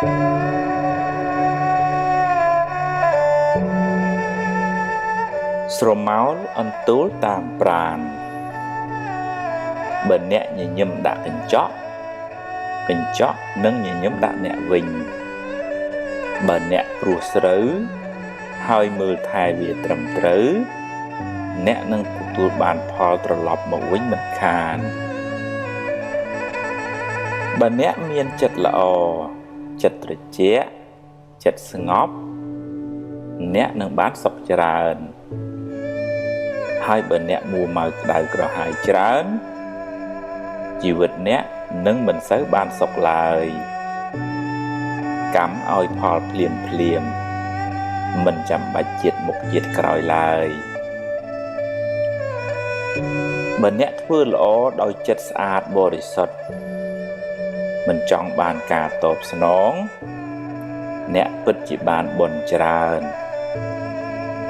ស្រមោលអន្ទូលតាមប្រាណបើអ្នកញញឹមដាក់កញ្ចក់នឹងញញឹមដាក់អ្នកវិញបើអ្នកព្រោះស្រូវហើយមើលថែវាត្រឹមត្រូវអ្នកនឹងទទួលបានផលត្រឡប់មកវិញមិនខានបើអ្នកមានចិត្តល្អចិត្តត្រជាក់ចិត្តស្ងប់អ្នកនឹងបានសុខច្រើនហើយបើអ្នកមួម៉ៅក្តៅក្រហាយច្រើនជីវិតអ្នកនឹងមិនសូវបានសុខឡើយកម្មឲ្យផលភ្លាមមិនចាំបាច់ជាតិមុខជាតិក្រោយឡើយបើអ្នកធ្វើល្អដោយចិត្តស្អាតបរិសុទ្ធមិនចង់បានការតបស្នងអ្នកពិតជាបានបុណ្យច្រើន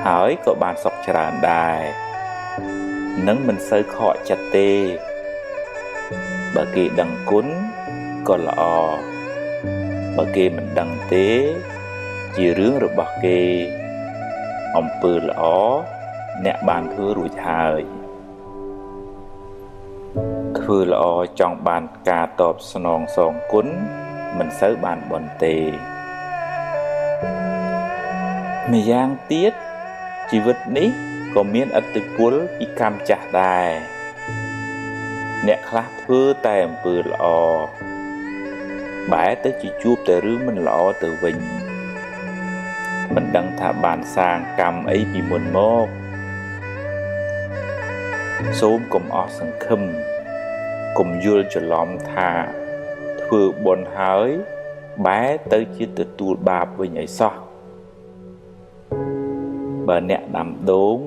ហើយក៏បានសុខច្រើនដែរនឹងមិនសូវខកចិត្តទេបើគេដឹងគុណក៏ល្អបើគេមិនដឹងទេជារឿងរបស់គេអំពើល្អអ្នកបានធ្វើរួចហើយធ្វើល្អចង់បានការតបស្នងសងគុណមិនសូវបានបុណ្យទេម្យ៉ាងទៀតជីវិតនេះក៏មានឥទ្ធិពលពីកម្មចាស់ដែរអ្នកខ្លះធ្វើតែអំពើល្អបែរទៅជាជួបតែរឿងមិនល្អទៅវិញមិនដឹងថាបានសាងកម្មអីពីមុនមកសូមកុំអស់សង្ឃឹមកុំយល់ច្រឡំថាធ្វើបុណ្យហើយបែរទៅជាទទួលបាបវិញឲ្យសោះបើអ្នកដាំដូង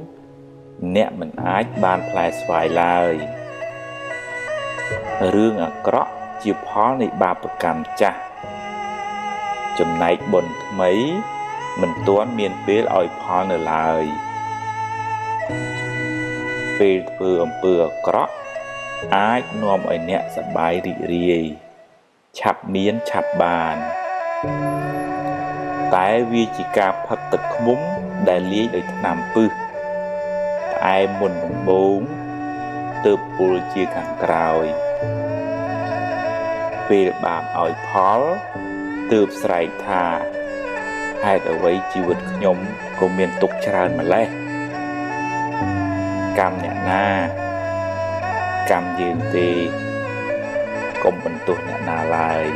អ្នកមិនអាចបានផ្លែស្វាយឡើយរឿងអាក្រក់ជាផលនៃបាបកម្មចាស់ចំណែកបុណ្យថ្មីមិនទាន់មានពេលឲ្យផលនៅឡើយពេលធ្វើអំពើអាក្រក់អាចនាំឲ្យអ្នកសប្បាយរីករាយឆាប់មានឆាប់បានតែវាជាការផឹកទឹកឃ្មុំដែលលាយដោយថ្នាំពឹសផ្អែមមុនដំបូងទើបពុលជាខាងក្រោយពេលបាបឲ្យផលទើបស្រែកថាហេតុអ្វីជីវិតខ្ញុំក៏មានទុក្ខច្រើនម្ល៉េះកម្មអ្នកណាកម្មយើងទេកុំបន្ទោសអ្នកណាឡើយ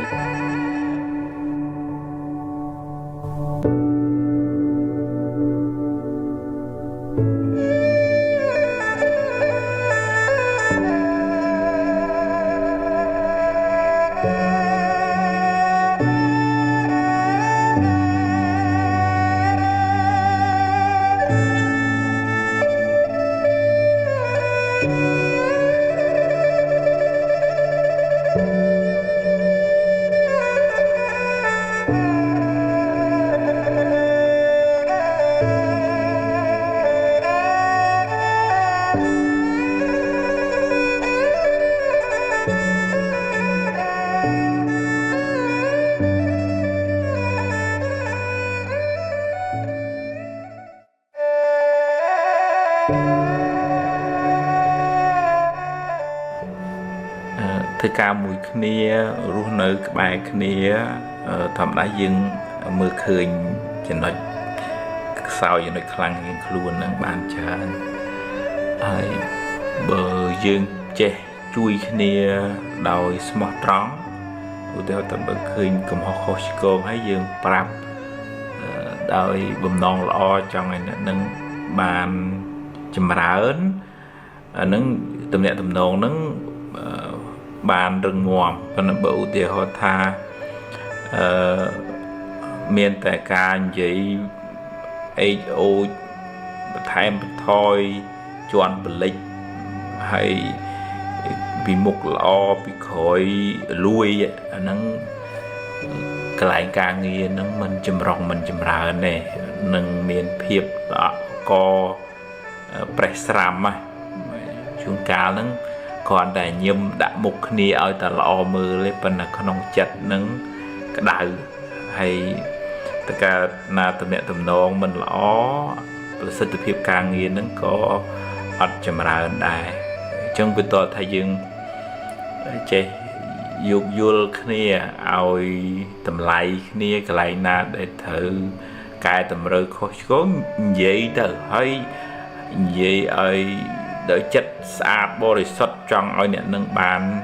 ធ្វើការមួយគ្នារស់នៅក្បែរគ្នាធម្មតាយើងមើលឃើញចំណុចខ្សោយចំណុចខ្លាំងរៀងខ្លួននឹងបានច្រើនហើយបើយើងចេះជួយគ្នាដោយស្មោះត្រង់ឧទាហរណ៍ទៅបើឃើញកំហុសខុសឆ្គងហើយយើងប្រាប់ដោយបំណងល្អចង់ឲ្យអ្នកនឹងបានចម្រើនអានឹងទំនាក់ទំនងនឹងបានរឹងមាំប៉ុន្តែបើឧទាហរណ៍ថាមានតែការនិយាយអេចអូចបន្ថែមបន្ថយជន់បលិចហើយពីមុខល្អពីក្រោយលួយអាហ្នឹងកន្លែងការងារហ្នឹងមិនចម្រុងមិនចម្រើនទេនឹងមានភាពកប្រេះស្រាំណាជួនកាលហ្នឹងគ្រាន់តែញឹមដាក់មុខគ្នាឲ្យតែល្អមើលទេប៉ុន្តែក្នុងចិត្តហ្នឹងក្តៅហ hay tất cả na tụi mẹ tụm nong mình lõ sự thực hiện càng nghiền nó có ọt chầm ra đài trong việc tỏ thay dương chế dục vô kia ao tầm lại kia cái lại na để thử cái tầm rồi có vậy đó hay vậy ai đỡ chất xa bò để xuất trong ai nhận nâng bàn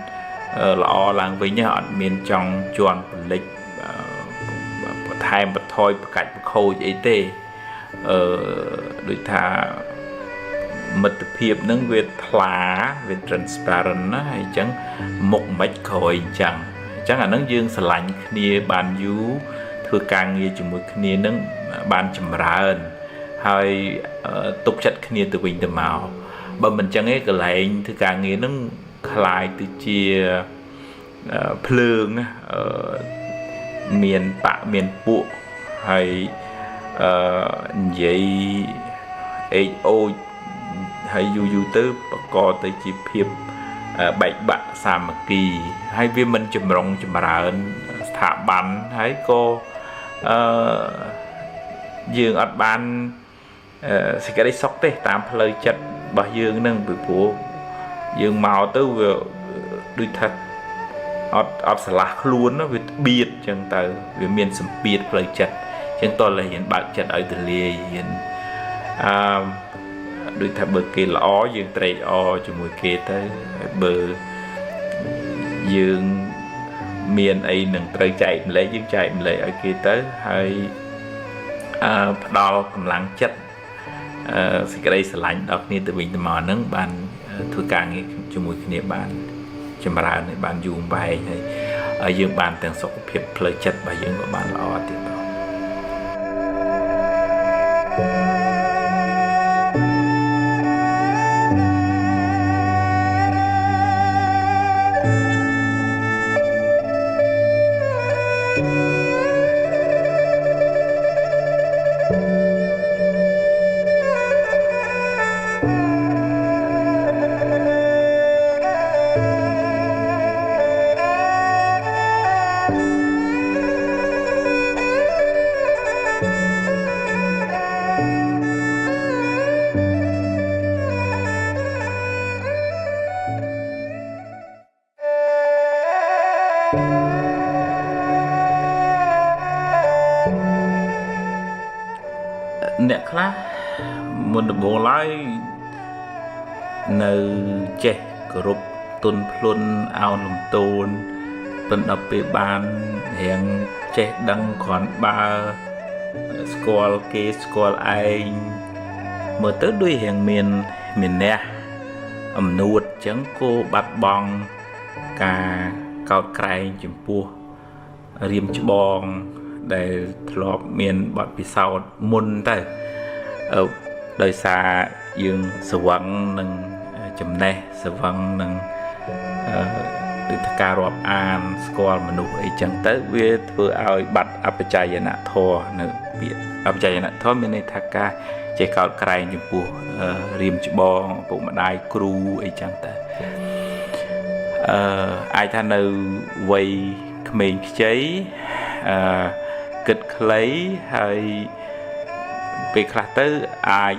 lọ làng với nhau miền trong chuan lịch thay một thôi cạnh khâu vậy tê đối thà mật phiệp nâng việt lá việt transparent hay chẳng một mạch khỏi chẳng là nâng dương sờ lạnh kia bàn dú thừa càng nghe chừng một kia nâng bàn chầm ra ơn hay tục chất kia từ bình từ màu bởi mình chẳng ấy cái lại thừa càng nghe nâng khai từ chia phượng miền bạ miền bộ hay vậy ôi hay du tư có tới chỉ phiệp bảy bạ xàm kỳ hay vì mình chùm rong chùm ra thả bắn hay cô dương ở ban sẽ cái đấy sốc tê tam lời chất bà dương nâng bị phố dương màu tư vừa đôi thật ọt sẽ lạc luôn nó vì biệt chẳng tờ vì miền sầm biệt lời chất chẳng tôi là hiện bạc chất ở từ lìa hiện đôi thật bờ kia là ó dương tây ó cho mùi kia tới bờ dương miền ấy nâng tây chạy lấy dương chạy lấy ở kia tới hay đo cầm lắng chất sẽ cái đây sẽ lạnh đọc nên từ bình từ mò nâng bàn thưa càng nghe cho mùi kia bàn chăm ra này bàn dùng bài hay ở dương bàn từng số phiệp lời chất và dương của bàn là ó tiếp đó nè khá muốn được bố lái nơi trẻ group tuần luôn ao lồng tôn tuần đọc về bàn hẹn trẻ đăng khoản ba school kê school anh mở tới đuôi hẹn miền nè nuột chẳng cô bắt bong cả cao cày chìm pua riêng cho bong để lọp miền bọt bị sau môn tới ở đời xa dương sờ vắng nâng chấm nè sờ vắng nâng từ cả rọp an squall mà nụ ấy chẳng tới với vừa ao bật áp chạy nạ thò nữa bị áp chạy nạ thò bên này thà ca chạy cao cày chìm pua riêng cho bong bộ mà đai crew ấy chẳng tới ai tha nơi vây mình cháy kịch lấy hay việc là tới ai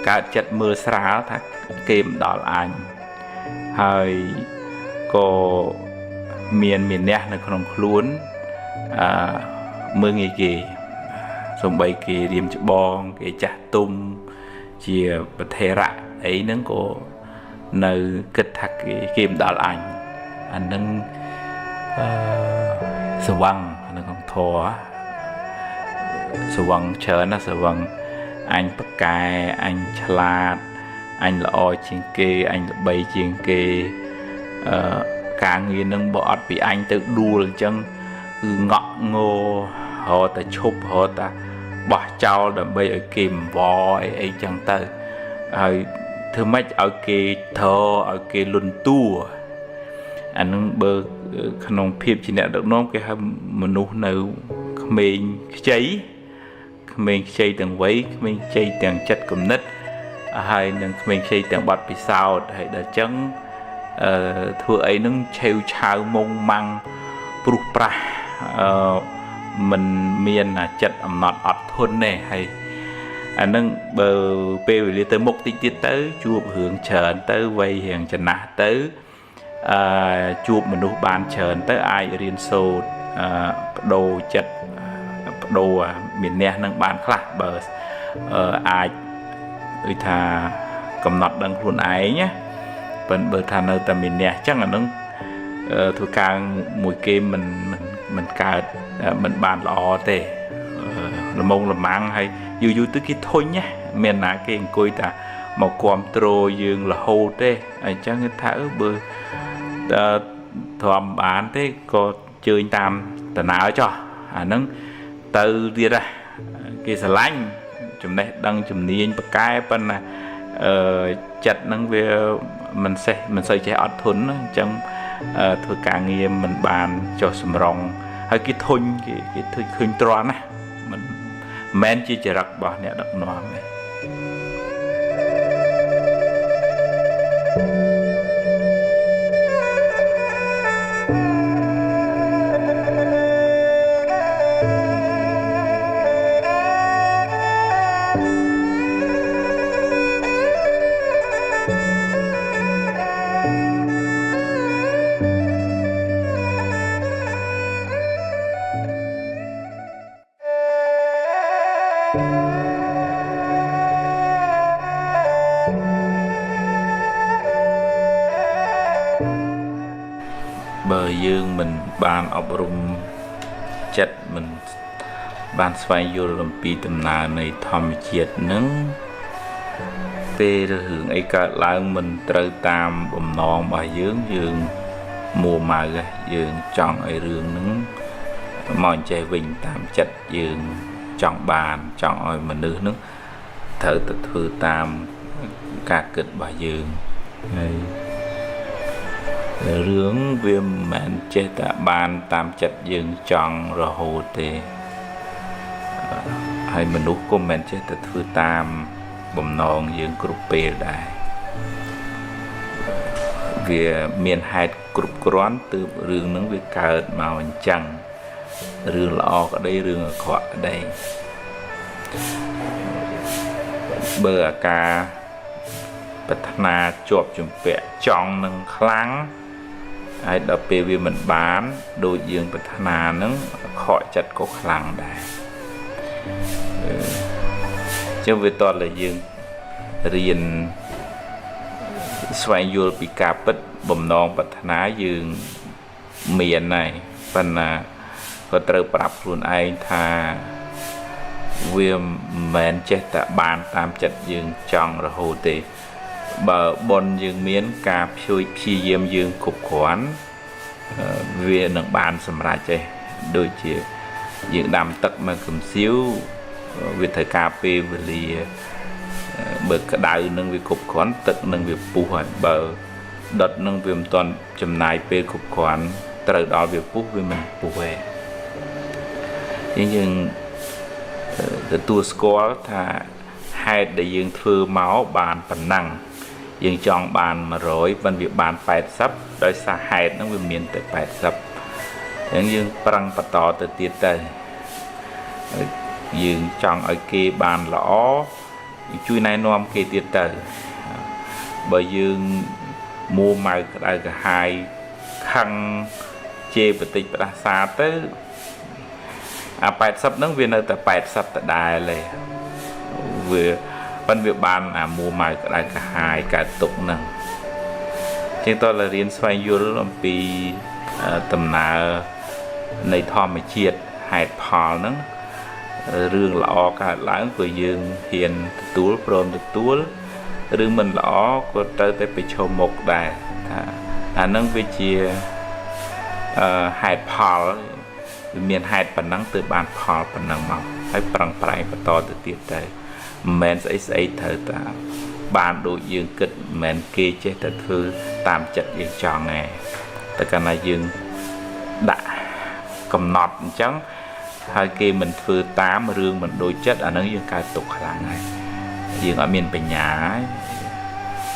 cả chất mưa xả thắt kìm đỏ anh hay có miền nè nó không luôn mưa nghỉ kì xong bay kì điểm cho bong cái chả tung chia bật thề rạ ấy nó có nơi kịch thắt cái kìm đỏ anh nâng sờ văng nó không thua sờ văng chờ nó sờ văng anh bất cài anh chlat anh là oi chiên kê anh là bay chiên kê cả người nâng bọt vì anh tự đua chân ngọ ngô họ ta chụp họ ta bỏ trao đầm bay ở kìm vò ấy chẳng tới thứ mấy ở kê thơ ở kê luân tua anh bơ khăn phim chỉ nè được nôm cái mình nụ nữ mình cháy từng vấy mình cháy từng chất cầm nít hay mình cháy từng bát bị sao hay là chấn thưa ấy nó treo chào mông măng bút pra mình miền là chật nọt ọt thôn này hay nâng bờ bê về tới mục tích tiết tới chụp hướng trần tới vây hiện trần nạ tới chụp mình nụ bàn trần tới ai riêng sâu đồ chật đồ miền nè nâng bàn khác bờ ai ơi thà cầm nọt đằng luôn ấy nhé vẫn bờ thà nơi tầm miền nè chắc là nâng thuộc càng mùi kim mình cả mình bàn lọ tề là mông là mang hay dù dù tới cái thôi nhá miền nào cái coi ta một quam trôi dương là hô tê chắc người thở bơ thòm bán thế có chơi tam tờ nào cho nâng từ đi ra cái xà lanh chùm này đăng chùm niên bậc cái bên là chặt nâng về mình xây chạy ọt thốn trong thôi càng nghe mình bàn cho sầm rong hay cái thôn cái khơi tròn á mình men chỉ rắc bỏ nè đặc nón này bờ dương mình ban ấp rung chất mình ban xoay vô làm pi tầm nào này thầm chiết nứng tê hưởng ấy cả lại mình trời tam bầm non bà dương mùa mà dương chọn ấy rương nứng mòn chạy vinh tam chất dương chọn bàn chọn ơi mà nữ nứng thở tự thư tam cả kịch bà dương rướng viêm mẹn chế tạ ban tam chặt dương chọn rồi hồ tề hay mình nút của mẹn chế tạ thư tam bầm non dương group bê đại vì miền hai group quán từ rừng nướng việc cờ màu trắng rừng lọ ở đây rừng ở khỏi ở đây bờ ca bật na chụp chụp vẽ trong nâng kháng ai đọc về vì mình bán đôi dương bật na nâng khỏi chặt có kháng đây chứ về toàn là dương riêng xoay vô bị cà bít bầm non bật ná dương miền này phần là có trời bạp luôn ai tha viêm mẹn chết tạ bàn tam chặt dương trong rồi hồ tề bờ bồn dương miến cà phôi phi diêm dương cục khoán về nâng bàn sầm ra chơi đôi chiều dương đam tật mà cầm xíu về thời cà phê về lì bờ cái đại nâng về cục khoán tật nâng về pu hỏi bờ đợt nâng về toàn chấm nai phê cục khoán từ đó về pu về mình pu về nhưng từ tua score thà hai để dương thưa máu bàn phần năng dương chọn bàn mà rồi vẫn việc bàn phải sắp đôi xa hai nó về miền tới phải sắp những dương prang bắt to từ tiết tới dương chọn ở kia bàn lõ chui này nom kia tiết tới bởi dương mua màu cái hai khăn chê vật tịch đã xa tới bài sắp nâng viên ở tại bài sắp tại đài này vừa văn việc bàn mua màu cái cả hai cả tục nâng chúng tôi là riêng xoay vô làm vì tầm nào này thò mà chiết hai phò nâng rương lọ cả lãng của dương hiền túi prom túi rương mình lọ có tới tới bị cho một đài nâng với chia hai phò miền hai phần năng từ bàn phò phần năng màu hay bằng phải và to từ tiết tới men sẽ thở ta bàn đội dương kịch men kia chế thật thư tam chặt dương tròn nghe tất cả là dương đã cầm nọt trắng hai kia mình phư tám rương mình đôi chất ở nơi dương cai tục khlang này dương ở miền bên nhà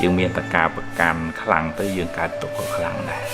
dương miền tất cả bậc can khlang tới dương cai tục khlang này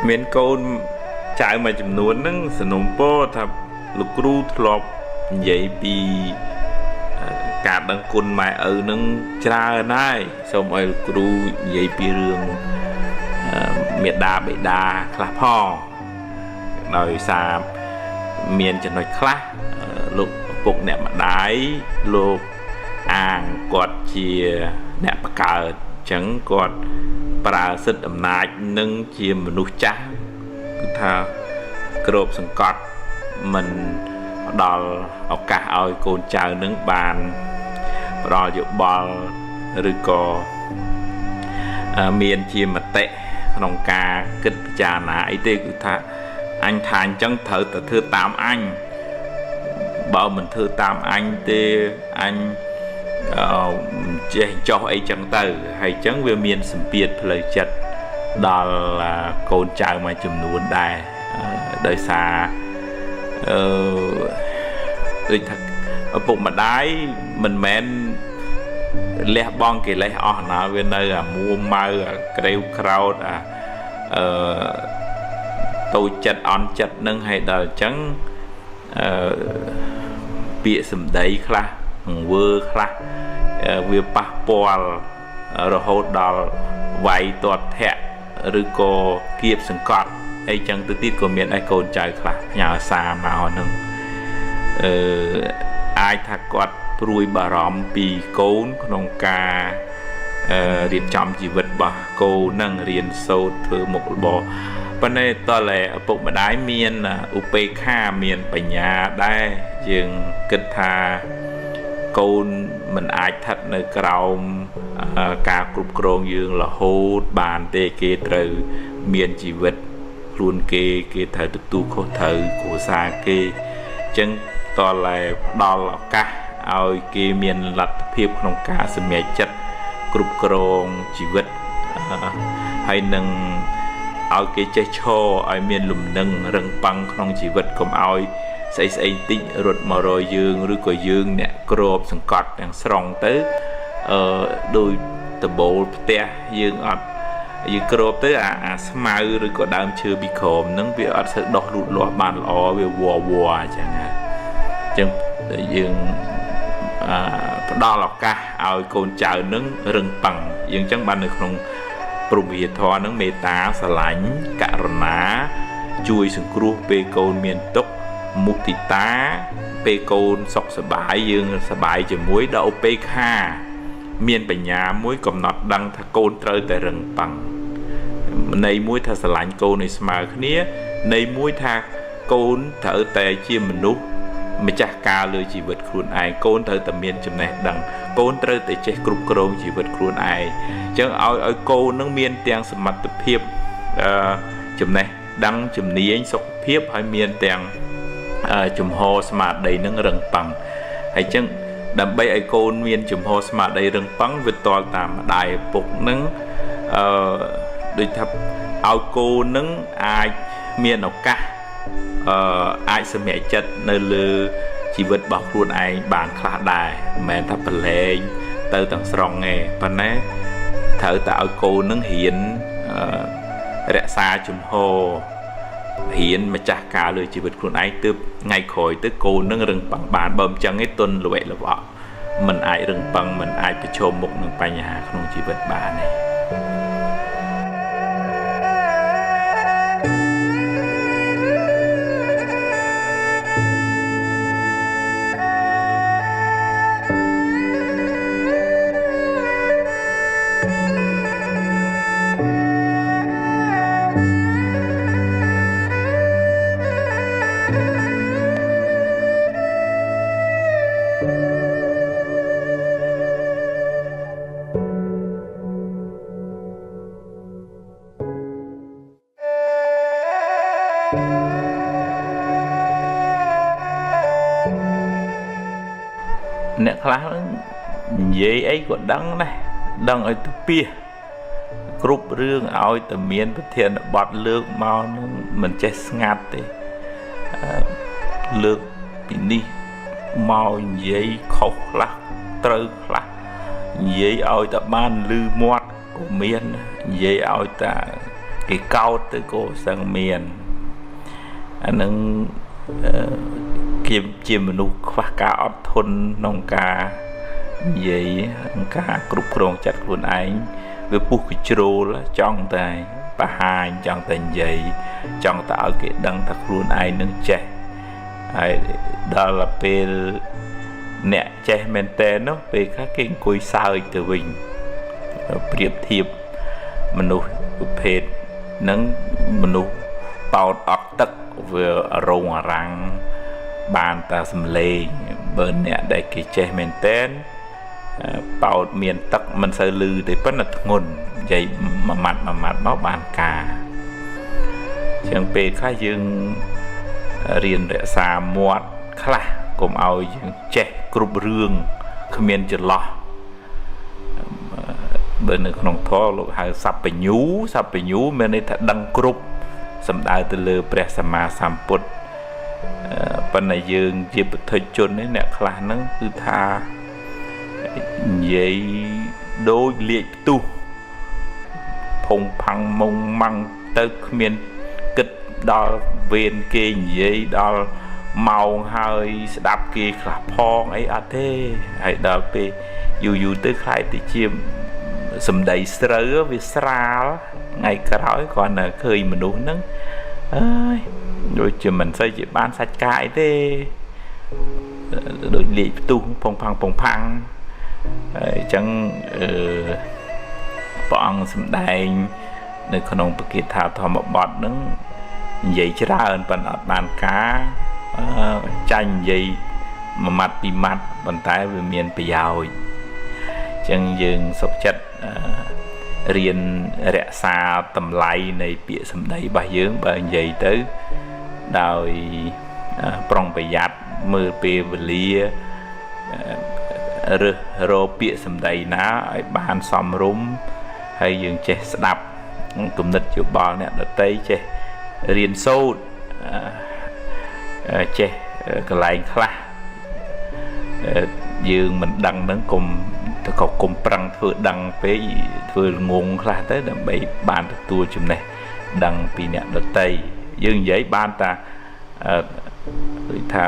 miền côn trái mà chấm nuốn nâng sân nôm po thập lục cừu thọp vậy bị cả đằng côn mày ở nâng cha này xong rồi lục cừu vậy bị rương miệt đa bị đa khá phò đời xa miền cho nói khá lục phục nè mà đáy lục quạt chia nè bạc cờ chẳng quạt bà sức ẩm nạch nâng chia mà nụ chá thà cột sừng cọt mình đòi ở cả ơi côn chào nâng bàn rồi dụ bò rồi có miền chia mà tệ nông ca kịch trà nãy tê cứ thà anh thành chẳng thở từ thưa tám anh bảo mình thưa tám anh tê anh cho ấy chẳng từ hay chẳng về miền sầm biệt lời chật đó là côn chào mà chùm nuôn đài đời xa tôi thật ở bụng mà đái mình men lẹ bong kì lấy ọ nó bên đây là mua mơ kêu crowd tôi chật on chật nâng hay đời chẳng bịa sầm đấy khá vơ khá việc pa pol rồi hốt đào vay tuột thẹn rồi có kiếp sừng cọt ấy chẳng tự tiết của miền ai côn trời khá nhà xa mà họ nâng ai thà quạt rùi bà rõm bì côn nông ca riêng chăm chỉ vật bà cô nâng riêng sâu thử một bò bên đây to là bụng mà đáy miền UPK miền bánh nhà đây dừng kịch thà côn mình ai thật nơi cầu cả cục krong dương là hốt bàn tê kê từ miền chỉ vật luôn kê kê thời tục tu khổ thời của xa kê chân to là đo là cả ơi kê miền lật phiếp nông ca sự mẹ chất cục krong chỉ vật hay nâng ơi kê chế cho ơi miền lùm nâng rừng băng không chỉ vật cũng ơi xây tích rụt mà rồi dương rồi có dương nè crop sừng cọt đang sòng tới đôi tờ bộ te dương ọt dương crop tới smile rồi có đam chưa bị khom nâng việc ọt sự đỏ lụt lọt bàn lọ về vò chẳng hạn chẳng dương đo lọc ca ao côn chào nâng rừng bằng dương chẳng ban được không prum hiệt thọ nâng mê tá xà lánh cả rná chui sừng cua pe côn miền tốc mục thị tá pe côn sọc sờ bãi dương sờ bãi chỉ muối đậu pe kha miền bờ nhà muối cầm nọt đăng thà côn trời tại rừng bằng này muối thà sờ lạnh côn này smart khía này muối thà côn thở tại chim mình nút mà chắc ca lười chỉ vật khuôn ai côn thở tại miền chấm này đăng côn trời tại che cục krong chỉ vật khuôn ai chẳng ở côn nâng miền tiếng sầm mặt tập hiệp chấm này đăng chấm ní anh sọc hiệp hay miền tiếng chùm hồ smart đầy nâng rừng bằng hay chăng đầm bay ai côn miền chùm hồ smart đầy rừng bằng vượt to tạm đại phục nâng đôi thập ao cô nâng ai miền nào cả ai sẽ mẹ chất nơi lư chỉ vượt bọc luôn ai bàn khá đài mẹ thập lên từ tầng sòng nghe và nè thở tạo cô nâng hiến rẽ xa chùm hồ hiến mà chả cả lời chỉ vật khuôn ai từ ngày khỏi tới cô nâng rừng bằng bàn bầm chân ấy tuần là vậy là vợ mình ai rừng bằng mình ai phải chôm một nâng bài nhà không chỉ vật bà này nè khá dễ ấy của đăng này đăng ở từ bia group rương oi từ miền bất thiện bọt lược màu mình chết ngạt thì lược bị đi màu dễ khóc lắc trơ lắc dễ oi ta ban lư mót của miền dễ oi ta គេកោតទៅក៏សឹងមានអានឹងជាមនុស្សខ្វះការអត់ធន់ក្នុងការនិយាយការគ្រប់គ្រងចាត់ខ្លួនឯងវាពុះកជ្រោលចង់តែបង្ហាញចង់តែនិយាយចង់តែឲ្យគេដឹងថាខ្លួនឯងនឹងចេះហើយដល់ពេលអ្នកចេះមែនតើនោះពេលខ្លះគេអង្គុយសើចទៅវិញប្រៀបធៀបមនុស្សប្រភេទនឹងមនុស្សបោតអត់ទឹកវារងអារាំងបានតែសំលេងបើអ្នកដែលគេចេះមែនតើបោតមានទឹកមិនសូវលឺទេប៉ុន្តែធ្ងន់និយាយមួយម៉ាត់មកបានការជាងពេលខ្លះយើងរៀនរក្សាមាត់ខ្លះកុំឲ្យយើងចេះគ្រប់រឿងគ្មានចន្លោះបើនៅក្នុងធម៌លោកហៅសัพពញ្ញូមានន័យថាដឹងគ្រប់សំដៅទៅលើព្រះសម្មាសម្ពុទ្ធប៉ុន្តែយើងជាពុទ្ធជននេះអ្នកខ្លះហ្នឹងគឺថានិយាយដូចលាជផ្ទុះផុងផាំងមុងម៉ាំងទៅគ្មានគិតដល់វេនគេនិយាយដល់ម៉ោងហើយស្ដាប់គេខ្លះផងអីអត់ទេហើយដល់ពេលយូរទៅខ្លាយទៅជាសម្ដីស្រូវវាស្រាលថ្ងៃក្រោយគ្រាន់តែឃើញមនុស្សហ្នឹងអើយដូចជាមិនសូវជាបានសាច់កាយទេដូចលាជផ្ទុះផុងផាំងហើយអញ្ចឹងព្រះអង្គសម្ដែងនៅក្នុងបកិថាធម្មបទហ្នឹងនិយាយច្រើនប៉ុន្តែអត់បានការចាញ់និយាយមួយម៉ាត់ពីរម៉ាត់ប៉ុន្តែវាមានប្រយោជន៍អញ្ចឹងយើងសុខចិត្តរៀនរក្សាតម្លៃនៃពាក្យសម្ដីរបស់យើងបើនិយាយទៅដោយប្រុងប្រយ័ត្នមើលពេលវេលារើសរកពាក្យសម្ដីណាឲ្យបានសមរម្យហើយយើងចេះស្ដាប់គំនិតយោបល់អ្នកដទៃចេះរៀនសូត្រចេះកន្លែងខ្លះយើងមិនដឹងហ្នឹងកុំប្រឹងធ្វើដឹងពេកធ្វើងងខ្លះទៅដើម្បីបានទទួលចំណេះដឹងពីអ្នកដទៃយើងនិយាយបានតាដូចថា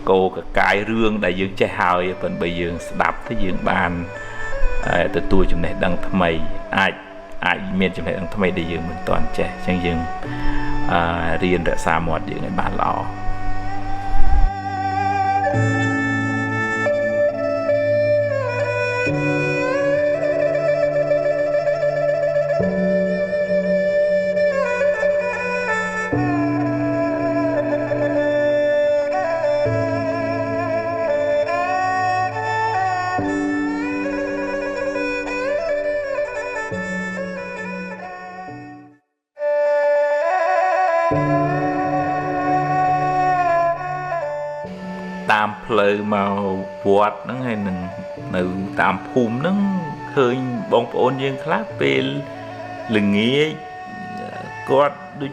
កកាយរឿងដែលយើងចេះហើយប៉ុន្តែបើយើងស្ដាប់ទៅយើងបានទទួលចំណេះដឹងថ្មីអាចមានចំណេះដឹងថ្មីដែលយើងមិនទាន់ចេះអញ្ចឹងយើងរៀនរក្សាមាត់យើងឲ្យបានល្អតាមផ្លូវមកវត្តហ្នឹងហើយនឹងនៅតាមភូមិហ្នឹងឃើញបងប្អូនយើងខ្លះពេលល្ងាចគាត់ដូច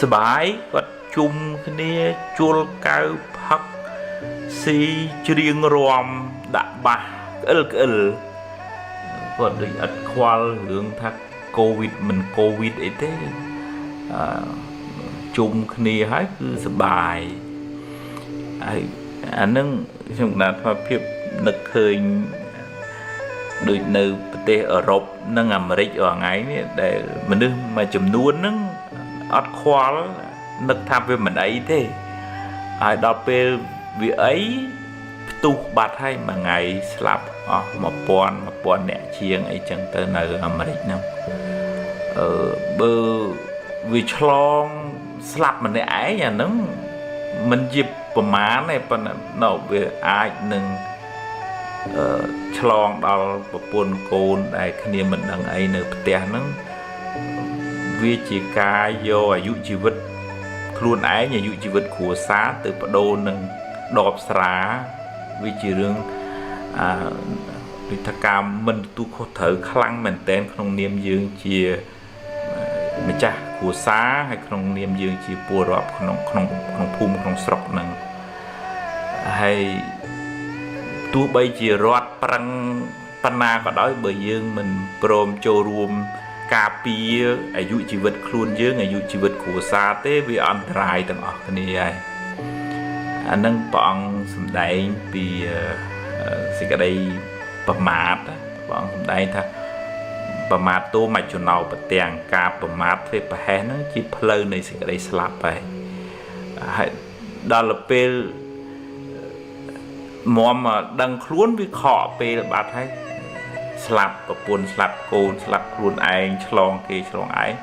សបាយគាត់ជុំគ្នាជួលកៅផឹកស៊ីច្រៀងរាំដាក់បាសក្អិលគាត់ដូចអត់ខ្វល់រឿងថាកូវីដមិនកូវីដអីទេជុំគ្នាហើយគឺសបាយហើយអានឹងខ្ញុំណាត់ថាភាពនឹកឃើញដូចនៅប្រទេសអឺរ៉ុបនិងអាមេរិករាល់ថ្ងៃនេះដែលមនុស្សមួយចំនួនហ្នឹងអត់ខ្វល់នឹកថាវាមិនអីទេហើយដល់ពេលវាអីផ្ទុះបាត់ហើយមួយថ្ងៃស្លាប់អស់1000អ្នកជាងអីចឹងទៅនៅអាមេរិកហ្នឹងបើវាឆ្លងស្លាប់ម្នាក់ឯងអាហ្នឹងមិនជាប្រមាណទេប៉ុន្តែនៅវាអាចនឹងឆ្លងដល់ប្រពន្ធកូនដែលគ្នាមិនដឹងអីនៅផ្ទះហ្នឹងវាជាការយកអាយុជីវិតខ្លួនឯងអាយុជីវិតគ្រួសារទៅបដូរនឹងដបស្រាវាជារឿងដូចថាការមិនទទួលខុសត្រូវខ្លាំងមែនទែនក្នុងនាមយើងជាម្ចាស់គ្រួសារហើយក្នុងនាមយើងជាពលរដ្ឋក្នុងភូមិក្នុងស្រុកហ្នឹងហើយទោះបីជារដ្ឋប្រឹងប៉ុណ្ណាក៏ដោយបើយើងមិនព្រមចូលរួម ការពីអាយុជីវិតខ្លួនយើងអាយុជីវិតគ្រួសារទេវាអន្តរាយទាំងអស់គ្នាហើយអានឹងព្រះអង្គសម្ដែងពីសេចក្តីប្រមាទព្រះអង្គសម្ដែងថាប្រមាទតួមច្ចុណោប្រទាំងការប្រមាទធ្វើប្រហែសហ្នឹងជាផ្លូវនៃសេចក្តីស្លាប់ហើយដល់ពេលមុំដឹងខ្លួនវាខកពេលបាត់ហើយស្លាប់ប្រពន្ធស្លាប់កូនស្លាប់ខ្លួនឯងឆ្លងគេឆ្លងឯង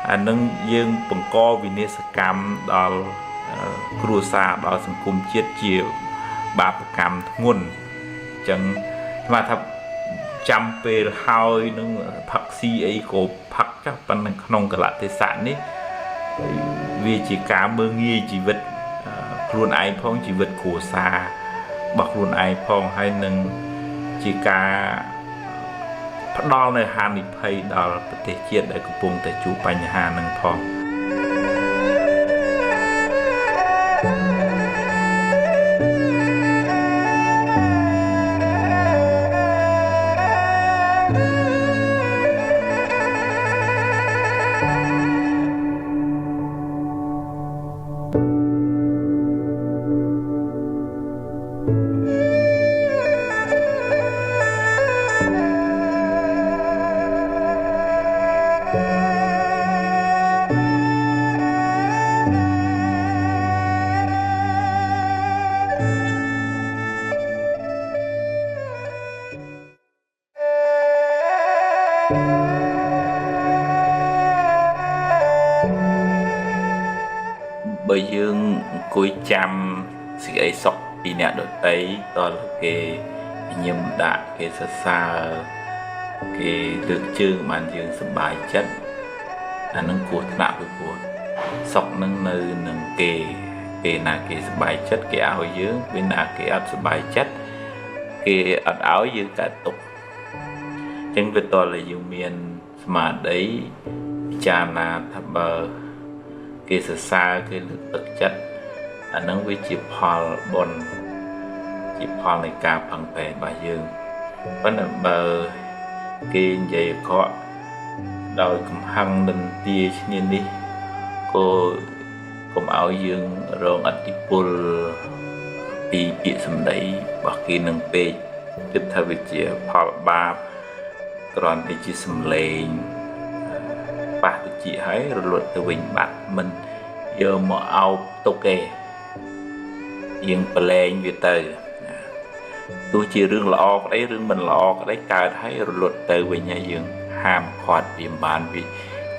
អានឹងយើងបង្កវិនាសកម្មដល់គ្រួសារដល់សង្គមជាតិជាបាបកម្មធ្ងន់អញ្ចឹងស្មានថាចាំពេលហើយនឹងផឹកស៊ីអីក៏ផឹកចាស់ប៉ុន្តែក្នុងកលៈទេសៈនេះវាជាការមើងងាយជីវិតខ្លួនឯងផងជីវិតគ្រួសាររបស់ខ្លួនឯងផងហើយនឹងជាការផ្ដល់នៅហានិភ័យដល់ប្រទេសជាតិដែលកំពុងតែជួបបញ្ហានឹងផងបើយើងអង្គុយចាំសេចក្តីសុខពីអ្នកដទៃតើគេញឹមដាក់គេសរសើរគេលើកជើងបានយើងសប្បាយចិត្តអានឹងគួរថ្នាក់ពីព្រោះសុខនឹងនៅនឹងគេពេលណាគេសប្បាយចិត្តគេឲ្យយើងពេលណាគេអត់សប្បាយចិត្តគេអត់ឲ្យយើងកើតទុក្ខអញ្ចឹងវាតើយើងមានស្មារតីពិចារណាថាបើគេសរសើរគេលើកទឹកចិត្តអានឹងវាជាផលបុណ្យជាផលនៃការផឹងប្រែងរបស់យើងប៉ុន្តែបើគេនិយាយអាក្រក់ដោយកំហឹងនិន្ទាឈ្នានេះក៏កុំឲ្យយើងរងឥទ្ធិពលពីពាក្យសម្ដីរបស់គេនឹងពេកគិតថាវាជាផលបាបគ្រាន់តែជាសម្លេងប៉ះទៅជាហើយរលត់ទៅវិញបាត់មិនយកមកអោបទុកទេយើងប្រឡែងវាទៅទោះជារឿងល្អក្តីរឿងមិនល្អក្តីកើតហើយរលត់ទៅវិញហើយយើងហាមឃាត់វាបានវា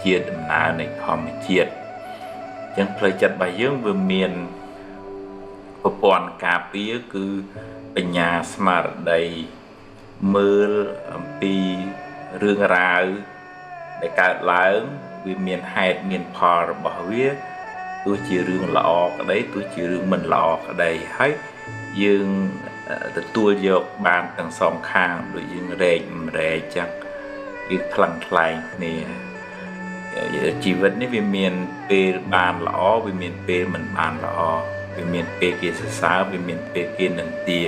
ជាដំណើរនៃធម្មជាតិអញ្ចឹងផ្លូវចិត្តរបស់យើងវាមានប្រព័ន្ធការពារគឺបញ្ញាស្មារតីមើលអំពីរឿងរ៉ាវដែលកើតឡើងវាមានហេតុមានផលរបស់វាទោះជារឿងល្អក្តីទោះជារឿងមិនល្អក្តីហើយយើងទទួលយកបានទាំងសងខាងដូចយើងរែកម្រែកចឹងវាខ្លាំងខ្លែងគ្នាជីវិតនេះវាមានពេលបានល្អវាមានពេលមិនបានល្អវាមានពេលគេសរសើរវាមានពេលគេនិន្ទា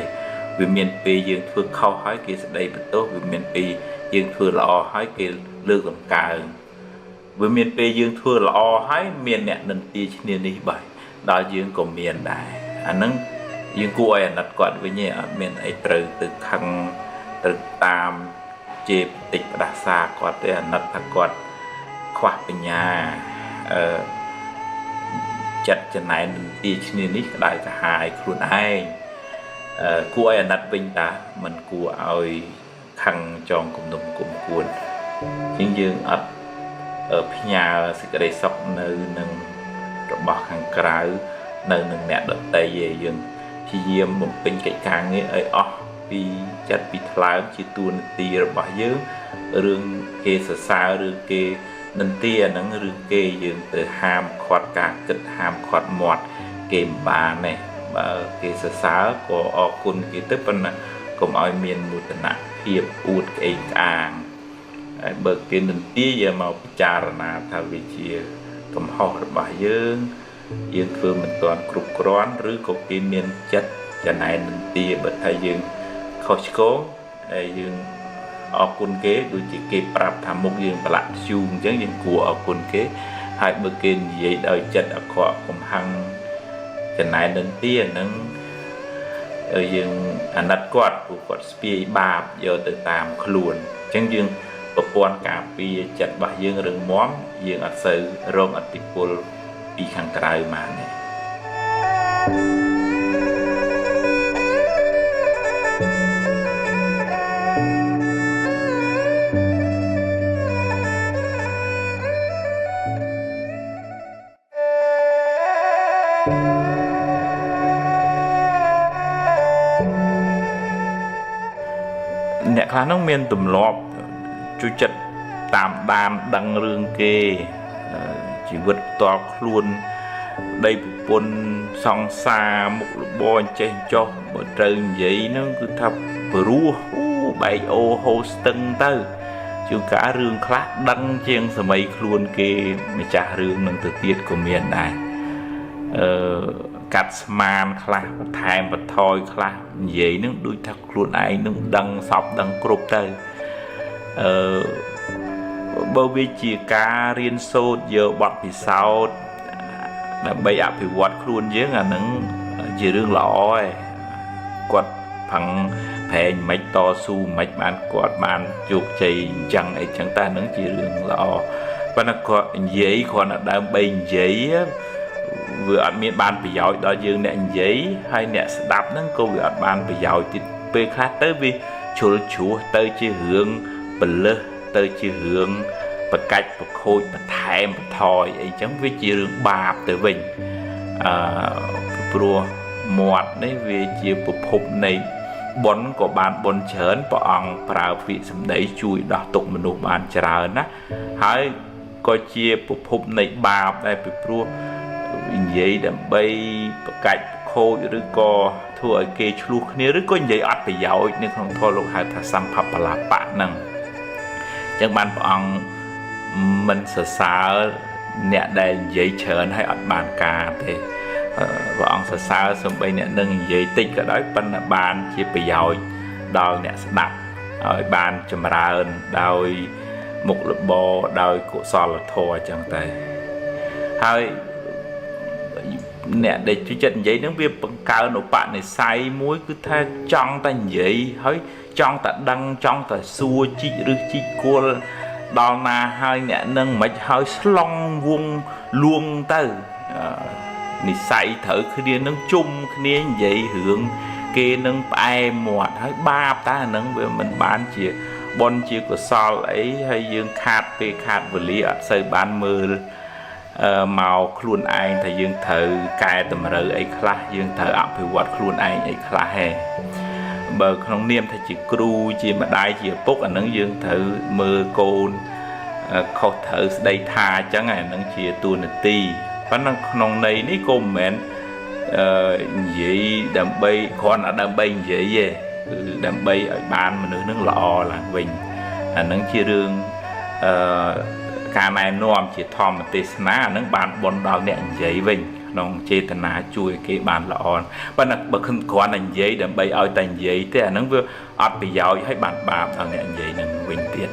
វាមានពេលយើងធ្វើខុសហើយគេស្ដីបន្ទោសវាមានពេលយើងធ្វើល្អហើយគេលើកតម្កើងវាមានពេលយើងធ្វើល្អហើយមានអ្នកនិន្ទាឈ្នានេះបាយដល់យើងក៏មានដែរអាហ្នឹងយើងគួរឲ្យអាណិតគាត់វិញឯងអត់មានអីត្រូវទៅខឹងត្រូវតាមជេរបន្តិចផ្ដាសាគាត់ទេអាណិតថាគាត់ខ្វះបញ្ញាចិត្តចំណែននិន្ទាឈ្នានេះក្តៅក្រហាយខ្លួនឯងគួរឲ្យអាណិតវិញតាមិនគួរឲ្យខឹងចងគំនុំគុំគួនជាងយើងអត់ផ្ញើសេចក្តីសុខនៅនឹងរបស់ខាងក្រៅនៅនឹងអ្នកដទៃឯងយើងព្យាយាមបំពេញកិច្ចការងារឲ្យអស់ពីចិត្តពីថ្លើមជាតួនាទីរបស់យើងរឿងគេសរសើរឬគេនិន្ទាហ្នឹងរឿងគេយើងទៅហាមឃាត់ការគិតហាមឃាត់មាត់គេមិនបានទេបើគេសរសើរក៏អរគុណគេទៅប៉ុន្តែកុំឲ្យមានមោទនភាពអួតក្អេងក្អាងហើយបើគេនិន្ទាយកមកពិចារណាថាវាជាកំហុសរបស់យើងធ្វើមិនទាន់គ្រប់គ្រាន់ឬក៏គេមានចិត្តចំណែននិន្ទាបើថាយើងខុសឆ្គងហើយយើង អរគុណគេដូចជាគេប្រាប់ថាមុខយើងប្រឡាក់ធ្យូងអញ្ចឹងយើងគួរអរគុណគេហើយបើគេនិយាយដោយចិត្តអាក្រក់កំហឹងចំណែននឹងទៀតនឹងយើងអាណិតគាត់ព្រោះគាត់ស្ពាយបាបយកទៅតាមខ្លួនអញ្ចឹងយើងប្រព័ន្ធការពារចិត្តរបស់យើងរឹងមាំយើងអត់សូវរងឥទ្ធិពលពីខាងក្រៅមកទេអ្នកខ្លះនោះមានទម្លាប់ជួយចិត្តតាមដានដឹងរឿងគេជីវិតផ្ទាល់ខ្លួនដីប្រពន្ធសង្សារមុខរបរអញ្ចេះចុះបើត្រូវនិយាយហ្នឹងគឺថាព្រោះបែកអូហូស្ទឹងទៅជួនកាលរឿងខ្លះដឹងជាងសម័យខ្លួនគេម្ចាស់រឿងនឹងទៅទៀតក៏មានដែរកាត់ស្មានខ្លះបន្ថែមបន្ថយខ្លះនិយាយនឹងដូចថាខ្លួនឯងនឹងដឹងសពដឹងគ្រប់ទៅបើវាជាការរៀនសូត្រយកបទពិសោធន៍ដើម្បីអភិវឌ្ឍខ្លួនយើងអានឹងជារឿងល្អឯងគាត់ផឹងប្រែងមិនតស៊ូមិនបានគាត់បានជោគជ័យអញ្ចឹងអីចឹងតែនឹងជារឿងល្អប៉ុន្តែគាត់និយាយគ្រាន់តែដើម្បីនិយាយវាអត់មានបានប្រយោជន៍ដល់យើងអ្នកនិយាយហើយអ្នកស្ដាប់ហ្នឹងក៏វាអត់បានប្រយោជន៍ទៀតពេលខ្លះទៅវាជ្រុលជ្រោះទៅជារឿងពលឹះទៅជារឿងបកាច់ប្រខូចបន្ថែមបន្ថយអីចឹងវាជារឿងបាបទៅវិញព្រោះមាត់នេះវាជាប្រភពនៃបុណ្យក៏បានបុណ្យច្រើនព្រះអង្គប្រើពាក្យសម្ដីជួយដោះទុក្ខមនុស្សបានច្រើនណាហើយក៏ជាប្រភពនៃបាបដែរពីព្រោះនិយាយដើម្បីប្រកាច់ប្រខូចឬក៏ធ្វើឲ្យគេឆ្លោះគ្នាឬក៏និយាយអត់ប្រយោជន៍នៅក្នុងធម៌លោកហៅថាសម្ភបលាបៈហ្នឹងអញ្ចឹងបានព្រះអង្គមិនសរសើរអ្នកដែលនិយាយច្រើនហើយអត់បានការទេព្រះអង្គសរសើរសូម្បីអ្នកនឹងនិយាយតិចក៏ដោយប៉ុន្តែបានជាប្រយោជន៍ដល់អ្នកស្ដាប់ឲ្យបានចម្រើនដោយមុខរបរដោយកុសលធម៌អញ្ចឹងទៅហើយអ្នកដែលជួយចិត្តនិយាយហ្នឹងវាបង្កើនឧបនិស្ស័យមួយគឺថាចង់តែនិយាយហើយចង់តែដឹងចង់តែសួរជីកឬជីកគល់ដល់ណាហើយអ្នកនឹងមិនហើយស្លងវងលួងទៅនិស្ស័យត្រូវគ្នានឹងជុំគ្នានិយាយរឿងគេនឹងផ្អែមមាត់ហើយបាបតែអានឹងវាមិនបានជាបុណ្យជាកុសលអីហើយយើងខាតពេលខាតវេលាអត់សូវបានមើលមកខ្លួនឯងថាយើងត្រូវកែតម្រូវអីខ្លះយើងត្រូវអភិវឌ្ឍខ្លួនឯងអីខ្លះហេបើក្នុងនាមថាជាគ្រូជាម្ដាយជាឪពុកអានឹងយើងត្រូវមើលកូនខុសត្រូវស្ដីថាអញ្ចឹងអានឹងជាតួនាទីប៉ុន្តែក្នុងន័យនេះក៏មិនមែននិយាយដើម្បីគ្រាន់តែដើម្បីនិយាយទេគឺដើម្បីឲ្យបានមនុស្សនឹងល្អឡើងវិញអានឹងជារឿងការណែនាំជាធម្មទេសនាអានឹងបានបន់ដល់អ្នកនិយាយវិញក្នុងចេតនាជួយគេបានល្អប៉ុន្តែបើគ្រាន់តែនិយាយដើម្បីឲ្យតែនិយាយទេអានឹងវាអត់ប្រយោជន៍ឲ្យបានបាបដល់អ្នកនិយាយនឹងវិញទៀត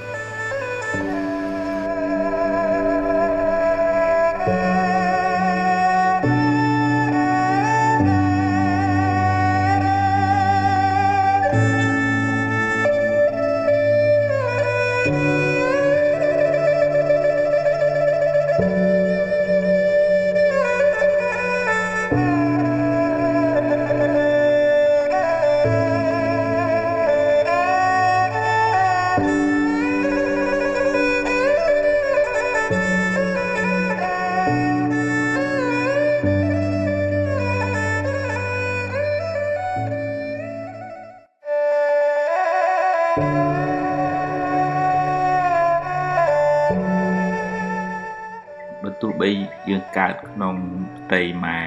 បើទោះបីយើងកើតក្នុងផ្ទៃម៉ែ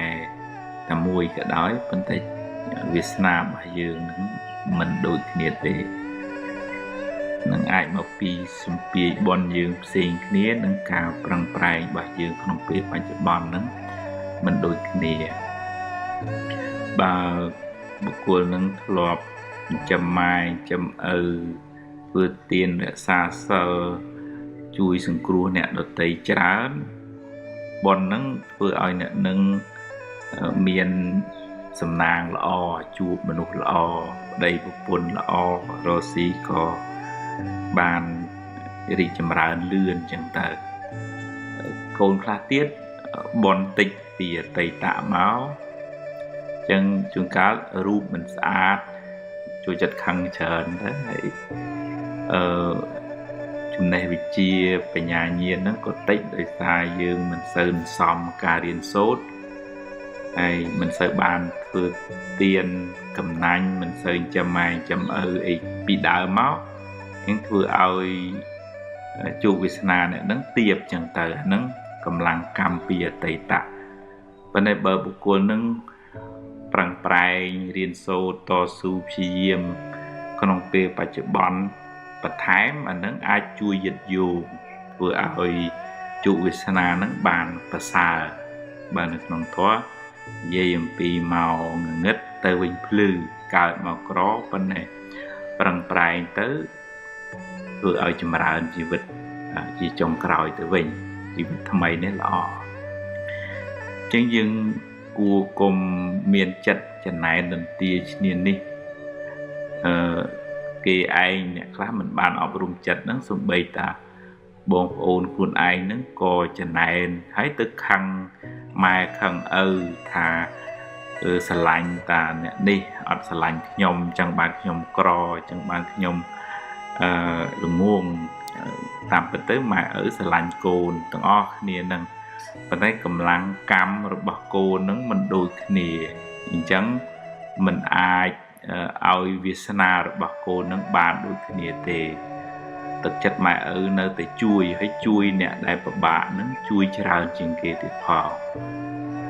តែមួយក៏ដោយប៉ុន្តែវាសនារបស់យើងនឹងមិនដូចគ្នាទេនឹងអាចមកពីសម្ពាយបនយើងផ្សេងគ្នានឹងការប្រឹងប្រែងរបស់យើងក្នុងពេលបច្ចុប្បន្នហ្នឹងមិនដូចគ្នាបើបុគ្គលនឹងធ្លាប់ចិញ្ចឹមម៉ែចិញ្ចឹមឪ vừa tiền để xa sơ chui sừng cua nè đợt tây chán bọn nắng vừa ai nè nâng miền sầm nàng lọ chuột mình nụ lọ đầy bộ phun lọ rồi xí có bàn đi chầm ra lươn chẳng tờ côn khá tiết bọn tịch vì tây tạ máu chẳng chúng cá rụp mình sát cho chất khăn trần đấy chúng này bị chia về nhà nhiên nó có tích đời xa dương mình sơn xóm cà riêng sốt hay mình sợ bàn vừa tiền cầm nanh mình sơn châm mai châm ấy bị đau máu nhưng vừa ơi chủ vị sna này nó tiệp chẳng tờ nó cầm lăng cam bìa tây tạ và này bờ bộ cô nó prang prai riêng sâu to su phim con pe bạch bón bạch thái mà nó ai chui dịch dù vừa ơi chủ vị sna nó bàn và xa bàn được nông thoa dây pi màu ngất tơ vinh plư cài màu có bên này prang prai tới vừa ở chùm ra chỉ vật chỉ trồng còi từ vinh chỉ vật tham mấy nên lọ chân dương cua cùng miền chật chân này lần tia niên đi cái anh nè khác mình bàn ở vùng chật nó xuống bầy ta bông ôn cuốn anh nó co chân này thấy tức khăn mai khăn thà sờ lạnh ta nè đi ở sờ lạnh nhom chẳng bàn nhom cò chẳng bàn nhom nguồn tạm biệt tới mà ở sờ lạnh cồn từng o niên nâng và thấy cầm lăng cam rồi bạc cô nâng mình đôi nè chẳng mình ai ao Vietnam rồi bạc cô nâng bàn đôi nè thì thực chất mà ở nơi tới chui hay chui nè đại bà nâng chui tràn trên kia thì phò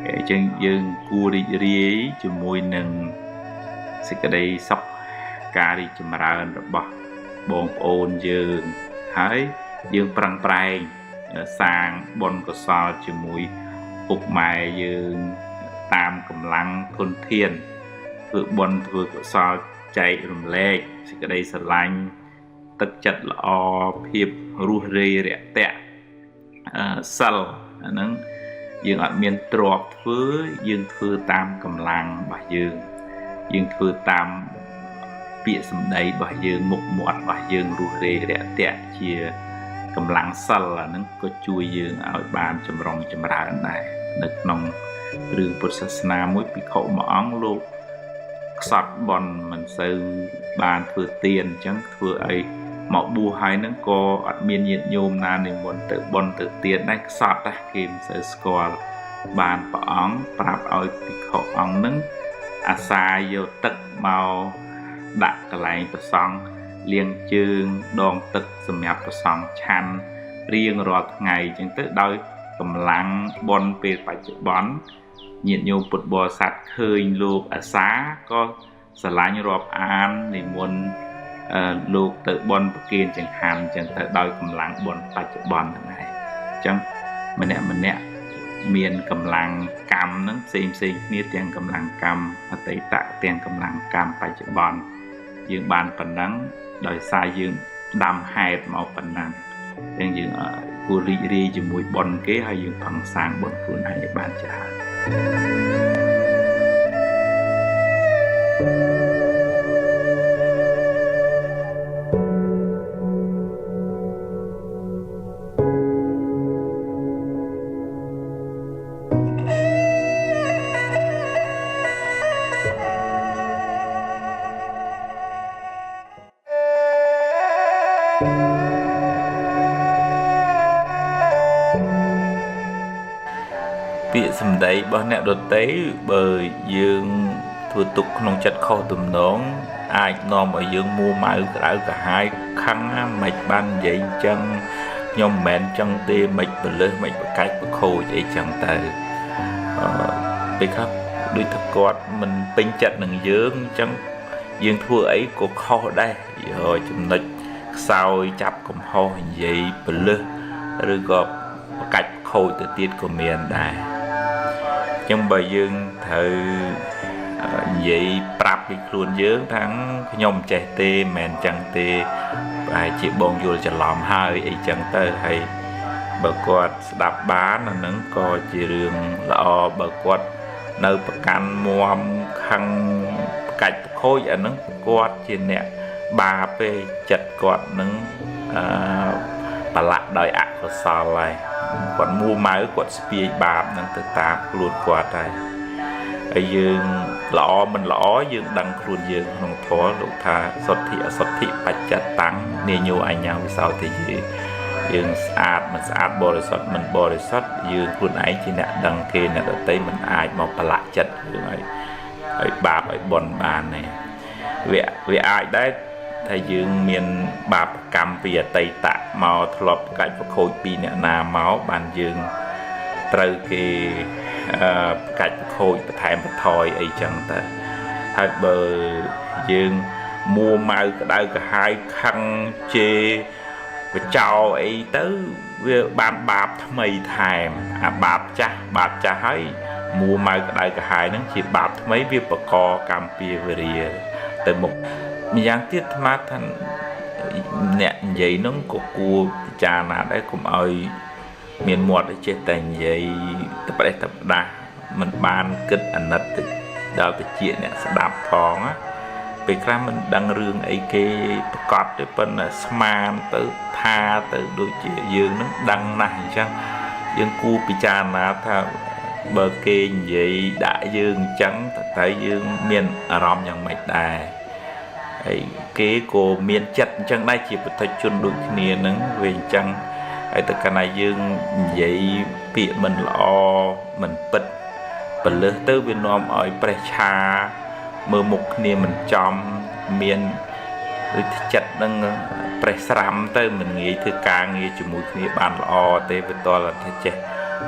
cái chân dương cua đi ri cho môi nâng sẽ cái đây sóc cà đi cho mà ra rồi bạc bông ôn dương hãy dương prang prai sang bon có so cho mũi ục mài dương tam cầm lăng thôn thiên vừa bon vừa có so chạy rùm lê thì cái đây sờ lanh tất chật là o hiệp ru rê rẻ tẹt sal nắng dương ở miền trọp với dương thưa tam cầm lăng bà dương thưa tam bịa sầm đầy bà dương mục mọt bà dương ru rê rẻ tẹt chia cầm lăng sal là nó có chui dương ở bàn chấm rong chấm ra này được nông rừng Phật na mỗi bị khẩu mà óng luôn sọt bòn mình sư bàn thừa tiền chẳng thừa ấy mạo bù hai nó có ở miền nhiệt nhôm na nên muốn tự bòn tự tiền này sọt đây kìm sư score bàn và óng prap ơi bị khẩu óng nứng asa vô tất màu đặt cái lại và xong liên chương đòn tực sầm nhập và xong chăn riêng rồi ngày chẳng tới đôi cầm lăng bon về phải chụp bón nhiệt nhôm bột bò sạch khơi luộc ở xá có sờ lá như rọp an thì muốn luộc tự bon kiên chẳng hàm chẳng tới đôi cầm lăng bon phải chụp bón này chẳng mình nè miền cầm lăng cam nó xem như tiền cầm lăng cam và tây tạ tiền cầm lăng cam phải chụp bón dương bàn phần nắng đời xa dương đam hẹp màu phần nắng đang dương ở cô ri cho mùi bon kế hay dương phần sang bon phương hay bàn trả việc xâm đấy bao nẹo đột tế bởi dương thừa tục nông chất kho tùm nón ai nòm ở dương mua mãi ở cả hai khăn mạch ban dậy chân nhom mẹn chân tê mạch và lơ mạch và cách và khô dậy chân tờ vì khắp đôi thật quạt mình tinh chặt nâng dương chân dương thua ấy có kho đây rồi chùm nịch sau chạp cầm ho dậy và lơ rồi gọp cách khô từ tiết của miền đài trong bài dương thử vậy prap đi luôn dưỡng thắng nhom chạy tê mèn chẳng tê bài chị bông vô cho làm hai ấy chẳng tới hay bà quạt đạp bán là nâng có chỉ rương lọ bà quạt nơi bà căn muam khăn cạch khối ở nâng quạt chỉ nè ba bê chật quạt nâng bà lạc đòi ạc của sao lại quạt mua máy quạt spie bạp nâng tự tạp luôn quạt này ở dương lọ mình lọ dương đăng luôn dương không thó lúc tha xuất thị bạch chật tăng nê nhu anh nhau vì sao thì gì dương sát mình bò rồi sót dương luôn ấy chỉ nè đăng kê nè ở tây mình ai mà bà lạc chật ở bạp ở bồn bàn này vì ai đấy thầy dương miền bạp cầm vì tây tạ màu thọp cái khối pi nè nà máu bàn dương từ cái cách khôi thèm thòi ấy chẳng ta hai bờ dương mua mau cái cả hai khăn chê và chào ấy tới bàn bạp mày thèm bạp cha hay mua mau cái cả hai nó chỉ bạp mấy việc bạc co cam pia về từ một miếng tiết mát thành nẹn giấy nó của cua cha nào đấy cũng ơi miền một để chế thành giấy tập đa mình ban kịch ảnh nát đào từ chuyện này sẽ đạp thòng á vì ra mình đăng rương ấy cái cọt để bên là smart tới tha tới đôi chị dương nó đăng này chăng dương cu picha na tha bờ kê vậy đại dương trắng thấy dương miền rom nhằng mạch đài ấy cái cô miền chặt chẳng đây chỉ phải chun đôi kia nứng về chăng ấy tất cả này dương vậy bị mình lo mình bật lứa tới Việt Nam ở Precha mơ một niềm mình chom miền chặt nâng Presram tới mình nghĩ thứ ca nghĩ chỉ mũi kia bàn lo tới với to là thế chứ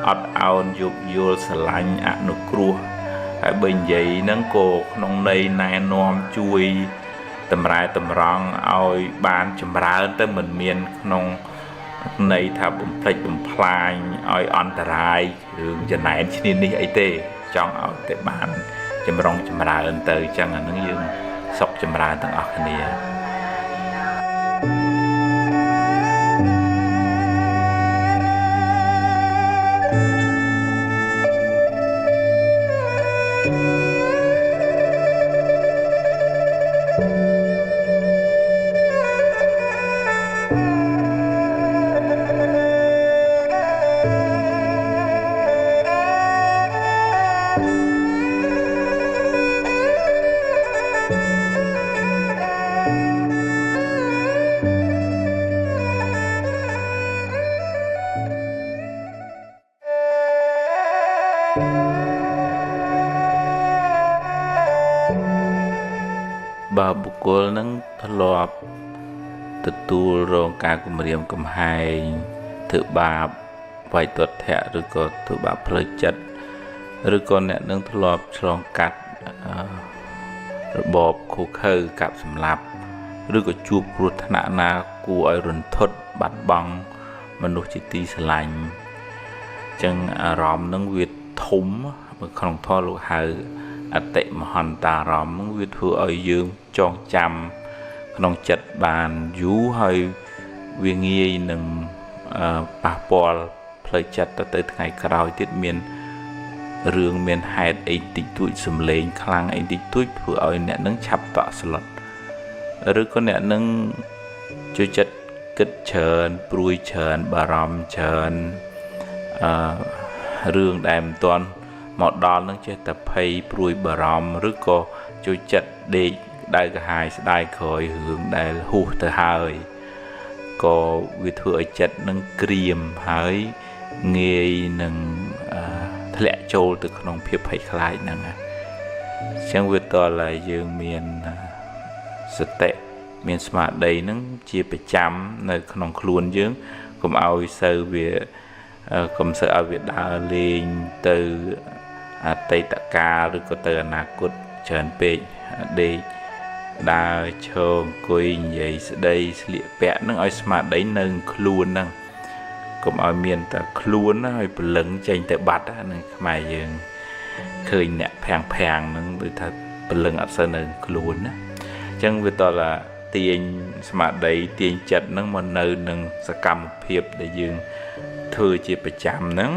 ọt ao dục vô sờ lạnh nụ cua hay bên vậy nâng cổ nông đây này nom chui tầm rong ao bàn chầm ra tới mình miền nông này thà bùm plek bùm plai ao on tarai hướng chân này trên đi ấy tê trong ở tại bàn chầm rong chầm ra ơn tới chẳng là nó dương sọc chầm ra tầng ở cái này bàบุคคลนั้นทลอบตูโรงการกุมเรียมกุมไฮถือบาปไว้ตัวแทะหรือก็ถือบาปเพลิดจัดหรือก็เนี่ยนั้นทลอบฉลองกัดระบบคู่เคยกับสำหรับหรือก็จูบรุทนานากูไอรุนทดบัดบังมนุษย์จิตติสลายจังอารมณ์นั้นเวททุ่มเมื่อครั้งทอลูกหายอติมหันตารอมนั้นเวทผู้ไอยืมจองจำขนมจัดบานยูให้เวียงเงียหนึ่งปะปอลเพลจัดตั้งไงกระไรติดเมียนเรื่องเมียนหายไอติดตุยสมเลงคลังไอติดตุยผู้ไอเนี่ยนั่งฉับต่อสลัดหรือก็เนี่ยนั่งจุดจัดกึศเชิญปลุยเชิญบารมเชิญเรื่องแดมตอนหมดดอนนั่งเจตภัยปลุยบารมหรือก็จุดจัดเด็กได้ก็หายได้คอยหึงได้หูเธอหายก็วิธีจัดนั่งเกรียมหายเงยนั่งทะเลโจลตึกขนมเพียบไผ่คลายนั่งเช่นวิธีต่อเลยยังเมียนสเตะเมียนสมาร์ทได้นั่งเจียไปจำในขนมครูนยังก็เอาเซอร์เวียก็เซอร์เอาเวียดาเลงtừไตตะกาหรือก็từอนาคตเชิญเปย์เดดาชงกุยใหญ่ได้เสียแปะนั่งเอาสมาร์ทได้หนึ่งครูนนั่งก็เอาเมียนแต่ครูนนั่งให้ปลึงใจแต่บัดนั่งหมายยังเคยเนี่ยแพงนั่งหรือถ้าปลึงอัศหนึ่งครูนนะจังเวลาละ ទាញស្មារតីទាញចិត្តហ្នឹងមកនៅនឹងសកម្មភាពដែលយើងធ្វើជាប្រចាំហ្នឹង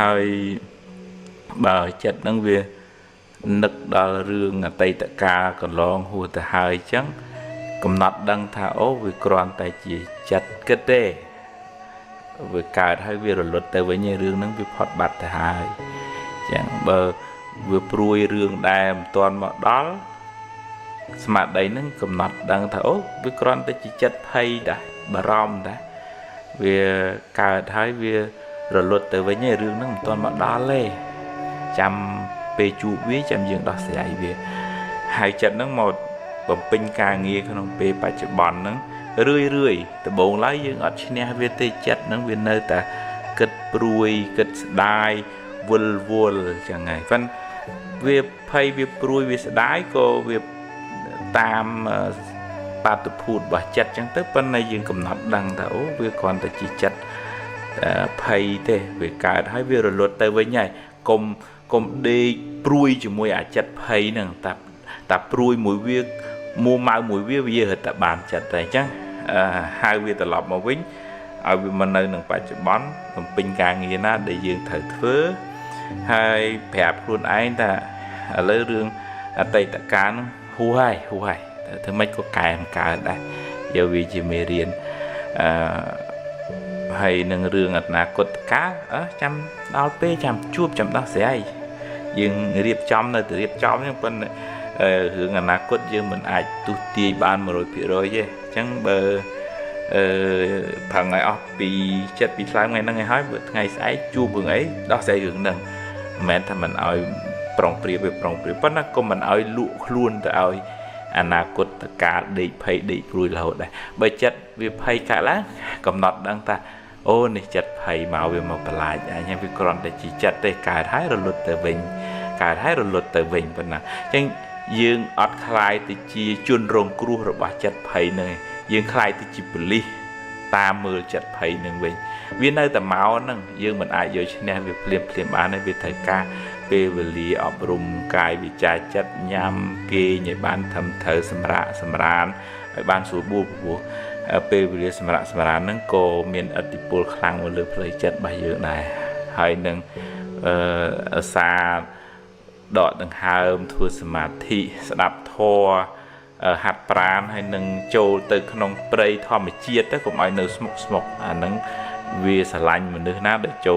ហើយបើចិត្តហ្នឹងវានឹកដល់រឿងអតីតកាលកន្លងហួសទៅហើយអញ្ចឹងកំណត់ដឹងថាអូវាគ្រាន់តែជាចិត្តគិតទេវាកើតហើយវារលត់ទៅវិញឯរឿងហ្នឹងវាផុតបាត់ទៅហើយអញ្ចឹងបើវាព្រួយរឿងដែលមិនទាន់មកដល់ស្មារតីហ្នឹងកំណត់ដឹងថាអូវាគ្រាន់តែជាចិត្តភ័យដែរបារម្ភដែរវាកើតហើយវារលត់ទៅវិញឯរឿងហ្នឹងមិនទាន់មកដល់ទេចាំពេលជួបវាចាំយើងដោះស្រាយវាហើយចិត្តហ្នឹងមកបំពេញការងារក្នុងពេលបច្ចុប្បន្នហ្នឹងរឿយដំបូងឡើយយើងអត់ឈ្នះវាទេចិត្តហ្នឹងវានៅតែគិតព្រួយគិតស្ដាយវិលវល់ចឹងហើយប៉ុន្តែវាភ័យវាព្រួយវាស្ដាយក៏វាតាមបាតុភូតរបស់ចិត្តចឹងទៅប៉ុន្តែយើងកំណត់ដឹងថាអូវាគ្រាន់តែជាចិត្តភ័យទេវាកើតហើយវារលត់ទៅវិញហើយកុំដេកព្រួយជាមួយអាចិត្តភ័យហ្នឹងតែព្រួយមួយវាមួម៉ៅមួយវារត់តែបានចិត្តតែអញ្ចឹងហៅវាត្រឡប់មកវិញឲ្យវាមកនៅនឹងបច្ចុប្បន្នបំពេញការងារណាដែលយើងត្រូវធ្វើហើយប្រាប់ខ្លួនឯងថាឥឡូវរឿងអតីតកាលហ្នឹងហួសហើយធ្វើម៉េចក៏កែមិនកើតដែរយកវាជាមេរៀនហើយនឹងរឿងអនាគតកាលចាំដល់ពេលចាំជួបចាំដោះស្រាយយើងរៀបចំនៅតែរៀបចំហ្នឹងប៉ុន្តែរឿងអនាគតយើងមិនអាចទស្សទាយបាន 100%ទេអញ្ចឹងបើប្រឹងឲ្យអស់ពីចិត្តពីថ្លើមថ្ងៃហ្នឹងឲ្យហើយបើថ្ងៃស្អែកជួបរឿងអីដោះស្រាយរឿងហ្នឹងមិនមែនថាមិនឲ្យប្រុងប្រៀបវាប្រុងប្រៀបប៉ុន្តែក៏មិនឲ្យលក់ខ្លួនទៅឲ្យអនាគតកាលដេកភ័យដេកព្រួយរហូតដែរបើចិត្តវាភ័យកើតឡើងកំណត់ដឹងថាអូនេះចិត្តភ័យមកវាមកបន្លាចអញ្ចឹងវាគ្រាន់តែជាចិត្តទេកើតហើយរលត់ទៅវិញកើតហើយរលត់ទៅវិញប៉ុណ្ណាអញ្ចឹងយើងអត់ខ្លាយទៅជាជនរងគ្រោះរបស់ចិត្តភ័យនឹងយើងខ្លាយទៅជាប៉ូលីសតាមមើលចិត្តភ័យនឹងវិញវានៅតែមកហ្នឹងយើងមិនអាចយកឈ្នះវាភ្លាមបានទេវាត្រូវការពេលវេលាអប់រំកាយវិចារចិត្តញ៉ាំគេងឲ្យបានត្រឹមត្រូវសម្រានឲ្យបានស្រួលបួលព្រោះពេលវេលាសម្រានហ្នឹងក៏មានឥទ្ធិពលខ្លាំងមកលើផ្លូវចិត្តរបស់យើងដែរហើយនឹងសារដកដង្ហើមធ្វើសមាធិស្ដាប់ធម៌ហាត់ប្រាណហើយនឹងចូលទៅក្នុងព្រៃធម្មជាតិទៅកុំឲ្យនៅស្មុកអាហ្នឹងវាស្រឡាញ់មនុស្សណាដែលចូ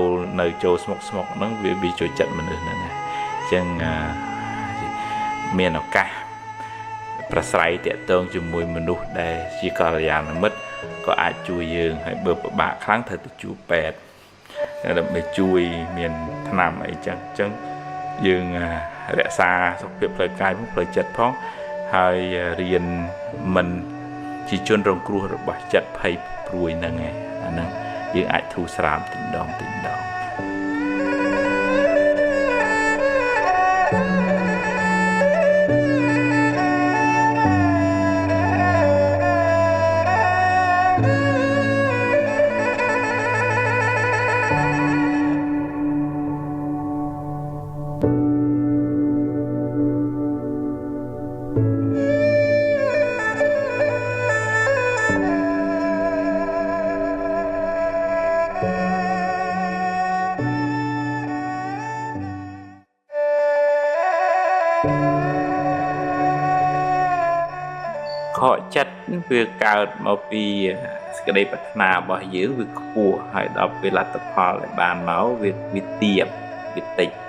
លស្មុកហ្នឹងវាចូលចិត្តមនុស្សហ្នឹងអញ្ចឹងមានឱកាសប្រស្រ័យតាក់ទងជាមួយមនុស្សដែលជាកល្យាណមិត្តក៏អាចជួយយើងហើយបើពិបាកខ្លាំងត្រូវទៅជួបពេទ្យដើម្បីជួយមានថ្នាំអីចឹងយើងរក្សាសុខភាពផ្លូវកាយផ្លូវចិត្តផងហើយរៀនមិនជាជនរងគ្រោះរបស់ចិត្តភ័យព្រួយហ្នឹងឯងអាហ្នឹងយើងអាចធូរស្រាលទិញដងខកចិត្តវាកើតមកពីសេចក្តីប្រាថ្នារបស់យើងវាខ្ពស់ហើយដល់ពេលលទ្ធផលដែលបានមកវាទាបវាតិចអ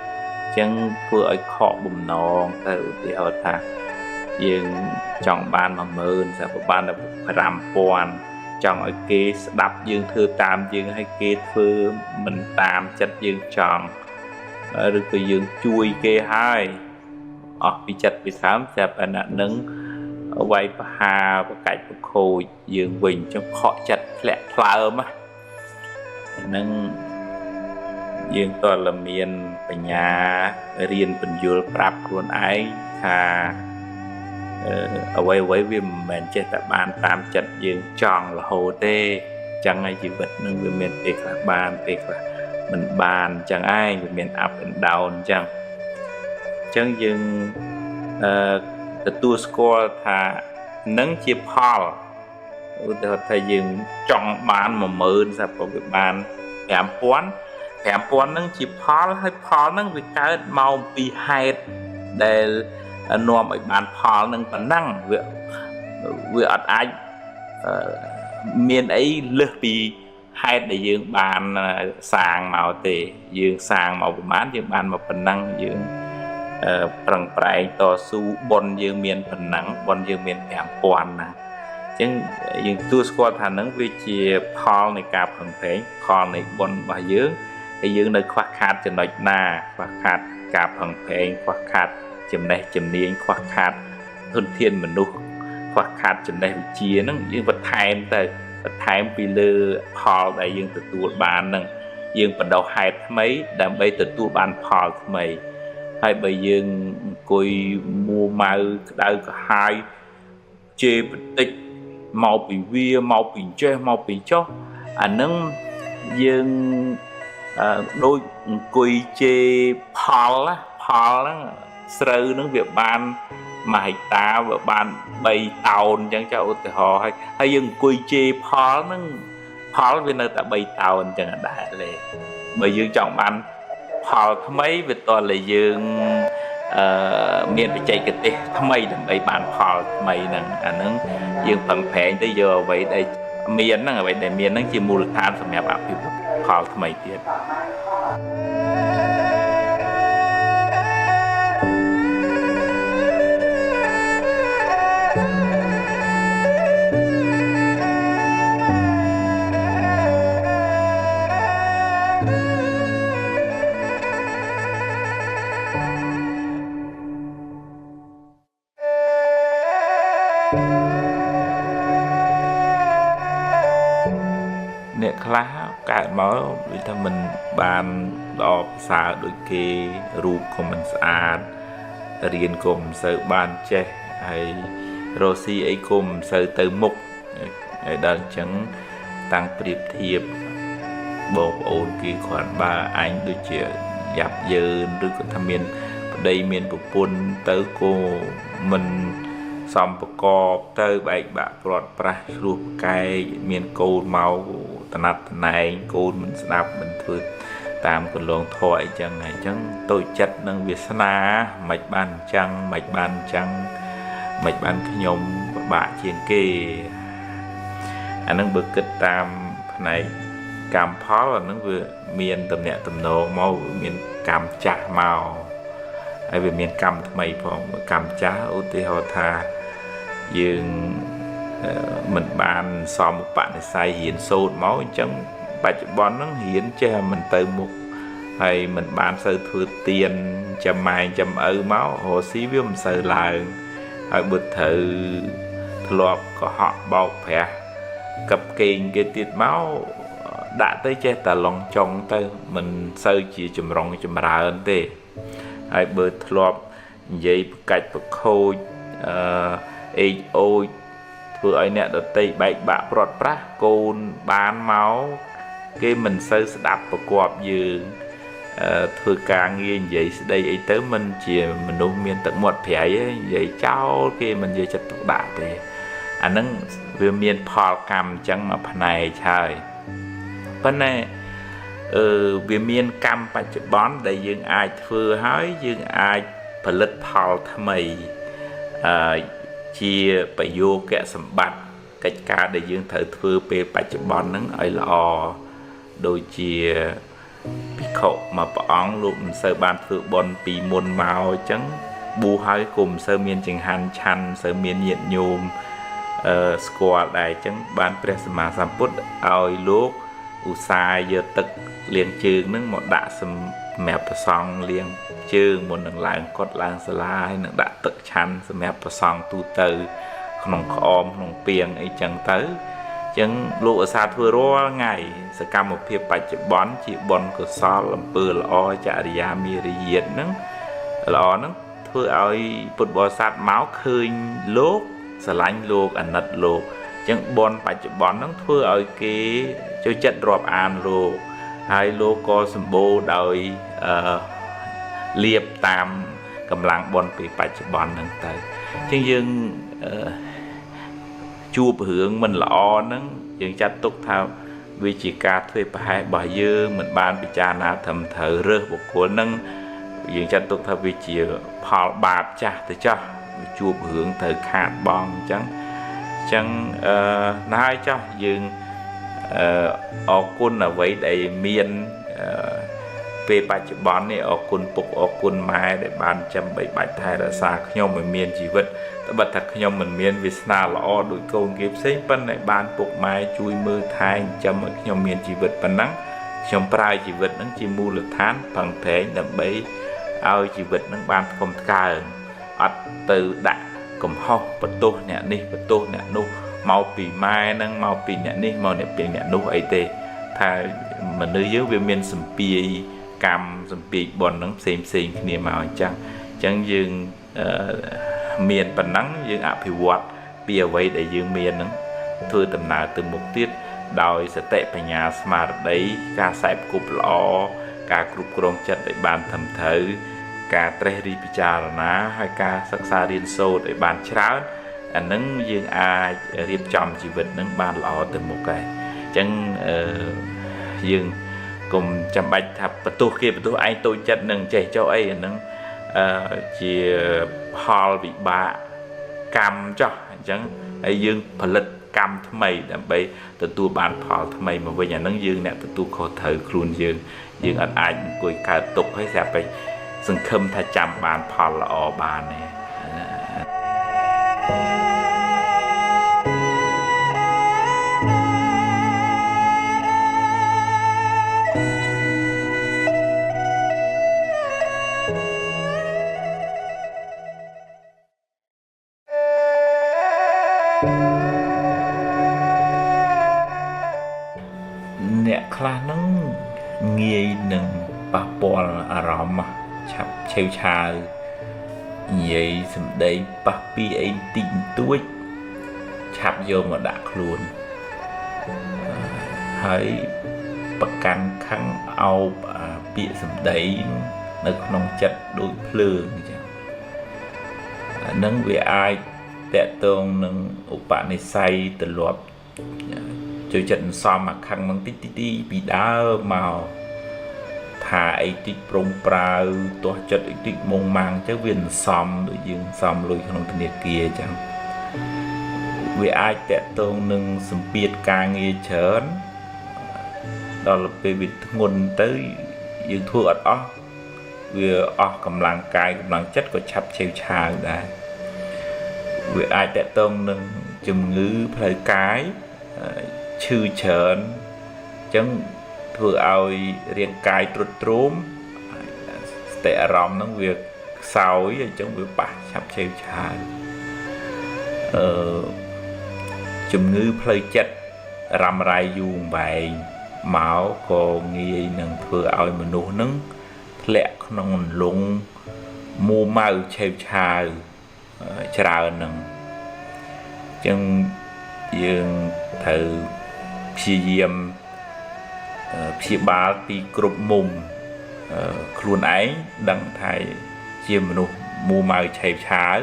ញ្ចឹងធ្វើឲ្យខកបំណងទៅឧទាហរណ៍ថាយើងចង់បាន10000តែបានតែ5000ចង់ឲ្យគេស្ដាប់យើងធ្វើតាមយើងឲ្យគេធ្វើមិនតាមចិត្តយើងចង់ឬក៏យើងជួយគេហើយអស់ពីចិត្តពីដើមតែប៉ុណ្ណានឹងវាយប្រហាប្រកាច់ប្រខូចយើងវិញចុះខកចិត្តធ្លាក់ថ្លើមហ្នឹងយើងតើមានបញ្ញារៀនបញ្យល់ប្រាប់ខ្លួនឯងថាអ្វីវាមិនមែនចេះតែបានតាមចិត្តយើងចង់រហូតទេចឹងហើយជីវិតនឹងវាមានពេលខ្លះបានពេលខ្លះមិនបានចឹងឯងវាមាន up and down ចឹងយើង ទទួលស្គាល់ថានឹងជាផលឧទាហរណ៍ថាយើងចង់បាន10000សាប់វាបាន5000នឹងជាផលហើយផលនឹងវាកើតមកពីហេតុដែលនាំឲ្យបានផលនឹងប៉ុណ្ណឹងវាអត់អាចមានអីលើសពីហេតុដែលយើងបានសាងមកទេយើងសាងមកប្រហែលយើងបានមកប៉ុណ្ណឹងយើងប្រឹងប្រែងតស៊ូបុណ្យយើងមានប៉ុណ្ណឹងបុណ្យយើងមាន5000ណាអញ្ចឹងយើងទទួលស្គាល់ថានឹងវាជាផលនៃការប្រឹងប្រែងផលនៃបុណ្យរបស់យើងហើយយើងនៅខ្វះខាតចំណុចណាខ្វះខាតការប្រឹងប្រែងខ្វះខាតចំណេះជំនាញខ្វះខាតធនធានមនុស្សខ្វះខាតចំណេះវិជ្ជាហ្នឹងយើងបន្ថែមទៅបន្ថែមពីលើផលដែលយើងទទួលបានហ្នឹងយើងបដោះហេតុថ្មីដើម្បីទទួលបានផលថ្មីហើយបើយើងអង្គុយមួម៉ៅក្តៅក្រហាយជេរបន្តិចមកពីវាមកពីចេះមកពីចុះអាហ្នឹងយើងដូចអង្គុយជេរផលហ្នឹងស្រូវហ្នឹងវាបាន1ហិកតាវាបាន3តោនអញ្ចឹងចាឧទាហរណ៍ហើយយើងអង្គុយជេរផលហ្នឹងផលវានៅតែ3តោនអញ្ចឹងដែរលេបើយើងចង់បានផលថ្មីវាតតែយើងមានបច្ចេកទេសថ្មីដើម្បីបានផលថ្មីហ្នឹងអាហ្នឹងយើងប្រឹងប្រែងទៅយកអ្វីដែលមានហ្នឹងអ្វីដែលមានហ្នឹងជាមូលដ្ឋានសម្រាប់អភិវឌ្ឍផលថ្មីទៀតអ្នកខ្លះកើតមកវាថាមិនបានល្អប្រសើរដូចគេរូបក៏មិនស្អាតរៀនក៏មិនសូវបានចេះហើយរស់ស៊ីអីក៏មិនសូវទៅមុខហើយដល់អញ្ចឹងតាំងប្រៀបធៀបបងប្អូនគេគ្រាន់បើអញដូចជាយ៉ាប់យ៉ឺនឬក៏ថាមានប្តីមានប្រពន្ធទៅក៏មិនសំប្រកបទៅបែកបាក់ព្រាត់ប្រាសឆ្លោះប្រកែកមានកូនមកតណាត់តណែងកូនមិនស្ដាប់មិនធ្វើតាមកន្លងធម៌អីចឹងហើយអញ្ចឹងតូចចិត្តនឹងវាសនាមិនបានអញ្ចឹងមិនបានអញ្ចឹងមិនបានខ្ញុំពិបាកជាងគេអានឹងបើគិតតាមផ្នែកកម្មផលអានឹងវាមានតំណាក់តំណងមកមានកម្មចាស់មកហើយវាមានកម្មថ្មីផងកម្មចាស់ឧទាហរណ៍ថាយើងមិនបានសមឧបនិស្ស័យរៀនសូត្រមកអញ្ចឹងបច្ចុប្បន្នហ្នឹងរៀនចេះមិនទៅមុខហើយមិនបានសូវធ្វើទៀនចាំម៉ែចាំឪមករស់ស៊ីវាមិនសូវឡើងហើយបើត្រូវធ្លាប់កុហកបោកប្រាស់កັບកេងគេទៀតមកដាក់ទៅចេះតែឡងចុងទៅមិនសូវជាចម្រុងចម្រើនទេហើយបើធ្លាប់និយាយប្រកាច់ប្រខូចអេកអូចធ្វើឲ្យអ្នកដតីបែកបាក់ព្រាត់ប្រាសកូនបានមកគេមិនសូវស្ដាប់ប្រកបយើងធ្វើការងារនិយាយស្ដីអីទៅមិនជាមនុស្សមានទឹកមាត់ប្រៃទេនិយាយចោលគេមិនយកចិត្តទុកដាក់ទេអាហ្នឹងវាមានផលកម្មអញ្ចឹងមកផ្នែកហើយប៉ុន្តែវាមានកម្មបច្ចុប្បន្នដែលយើងអាចធ្វើហើយយើងអាចផលិតផលថ្មីជាប្រយោគៈសម្បត្តិកិច្ចការដែលយើងត្រូវធ្វើពេលបច្ចុប្បន្នហ្នឹងឲ្យល្អដូចជាភិក្ខុមួយព្រះអង្គលោកមិនសូវបានធ្វើបុណ្យពីមុនមកអញ្ចឹងបួសហើយក៏មិនសូវមានចង្ហាន់ឆាន់មិនសូវមានញាតិញោមស្គាល់ដែរអញ្ចឹងបានព្រះសម្មាសម្ពុទ្ធឲ្យលោកឧស្សាហ៍យកទឹកលាងជើងហ្នឹងមកដាក់សម្រាប់ប្រសង់លាងជើងមុននឹងឡើងកត់ឡើងសាលាហើយនឹងដាក់ទឹកឆាន់សម្រាប់ប្រសង់ទូទៅក្នុងក្អមក្នុងពាងអីចឹងទៅអញ្ចឹងលោកឧស្សាហ៍ធ្វើរាល់ថ្ងៃសកម្មភាពបច្ចុប្បន្នជាបុណ្យកុសលអំពើល្អចរិយាមារយាទហ្នឹងល្អហ្នឹងធ្វើឲ្យពុទ្ធបរិស័ទមកឃើញលោកស្រឡាញ់លោកអាណិតលោកអញ្ចឹងបុណ្យបច្ចុប្បន្នហ្នឹងធ្វើឲ្យគេចូលចិត្តរាប់អានលោកហើយលោកក៏សម្បូរដោយលៀបតាម កំឡាំងបនពីបច្ចុប្បន្នហ្នឹងទៅជាងយើងជួបរឿងមិនល្អហ្នឹងយើងចាត់ទុកថាវាជាការធ្វើប្រហែសរបស់យើងមិនបានពិចារណាត្រឹមត្រូវរើសបុគ្គលហ្នឹងយើងចាត់ទុកថាវាជាផលបាបចាស់ទៅចោះជួបរឿងត្រូវខាតបង់អញ្ចឹងណាហើយចោះយើងអរគុណអ្វីដែលមានពេលបច្ចុប្បន្ននេះអរគុណពុកអរគុណម៉ែដែលបានចាំបីបាច់ថែរក្សាខ្ញុំឲ្យមានជីវិតតែបើថាខ្ញុំមិនមានវាសនាល្អដូចកូនគេផ្សេងប៉ុន្តែបានពុកម៉ែជួយមើលថែចិញ្ចឹមឲ្យខ្ញុំមានជីវិតប៉ុណ្ណឹងខ្ញុំប្រើជីវិតហ្នឹងជាមូលដ្ឋានផឹងប្រែងដើម្បីឲ្យជីវិតហ្នឹងបានថ្កុំថ្កើងអត់ទៅដាក់កំហុសបន្ទោសអ្នកនេះបន្ទោសអ្នកនោះមកពីម៉ែហ្នឹងមកពីអ្នកនេះមកអ្នកពីអ្នកនោះអីទេថាមនុស្សយើងវាមានសម្ពាយកម្មសម្ពាយបុណ្យហ្នឹងផ្សេងគ្នាមកអញ្ចឹងយើងមានប៉ុណ្ណឹងយើងអភិវឌ្ឍពីអ្វីដែលយើងមានហ្នឹងធ្វើដំណើរទៅមុខទៀតដោយសតិបញ្ញាស្មារតីការខ្សែគប់ល្អការគ្រប់គ្រងចិត្តឲ្យបានត្រឹមត្រូវការត្រេះរិះពិចារណាហើយការសិក្សារៀនសូត្រឲ្យបានច្រើនអានឹងយើងអាចរៀបចំជីវិតនឹងបានល្អទៅមុខហើយអញ្ចឹងយើងកុំចាំបាច់ថាបន្ទោសគេបន្ទោសឯងតូចចិត្តនឹងចេះចុះអីអានឹងជាផលវិបាកកម្មចុះអញ្ចឹងហើយយើងផលិតកម្មថ្មីដើម្បីទទួលបានផលថ្មីមកវិញអានឹងយើងអ្នកទទួលខុសត្រូវខ្លួនយើងអត់អាចអង្គុយកើតទុកហើយស្រាប់តែសង្ឃឹមថាចាំបានផលល្អបានទេអ្នកខ្លះហ្នឹងងាយនឹងប៉ះពាល់អារម្មណ៍ឆាប់ឆេវឆាវនិយាយសម្ដីប៉ះពីអីតិចតួចឆាប់យកមកដាក់ខ្លួនហើយប្រកាន់ខឹងអោបពាក្យសម្ដីនៅក្នុងចិត្តដូចភ្លើងអញ្ចឹងនឹងវាអាចតកតងនឹងឧបនិស្ស័យទម្លាប់ចូលចិត្តសំអាខឹងហ្នឹងតិចពីដើមមកថាអីតិចប្រងប្រាវទាស់ចិត្តអីតិចមុងម៉ាំងចឹងវាសំដូចយើងសំលុយក្នុងធនាគារចឹងវាអាចតកតងនឹងសម្ពាធការងារច្រើនដល់ពេលវាធ្ងន់ទៅយើងធ្វើអត់អស់វាអស់កម្លាំងកាយកម្លាំងចិត្តក៏ឆាប់ឆេវឆាវដែរវាអាចតកតងនឹងជំងឺផ្លូវកាយឈឺច្រើនអញ្ចឹងធ្វើឲ្យរាងកាយទ្រុឌទ្រោមស្ទិអារម្មណ៍ហ្នឹងវាខ្សោយអញ្ចឹងវាប៉ះឆាប់ឆេវឆាវជំងឺផ្លូវចិត្តរ៉ាំរ៉ៃយូរវែងមកក៏ងាយនឹងធ្វើឲ្យមនុស្សហ្នឹងធ្លាក់ក្នុងអន្លង់មួម៉ៅឆេវឆាវច្រើនហ្នឹងអញ្ចឹងយើងត្រូវព្យាយាមព្យាបាលពីគ្រប់មុំខ្លួនឯងដឹងថាជាមនុស្សមួម៉ៅឆេវឆាវ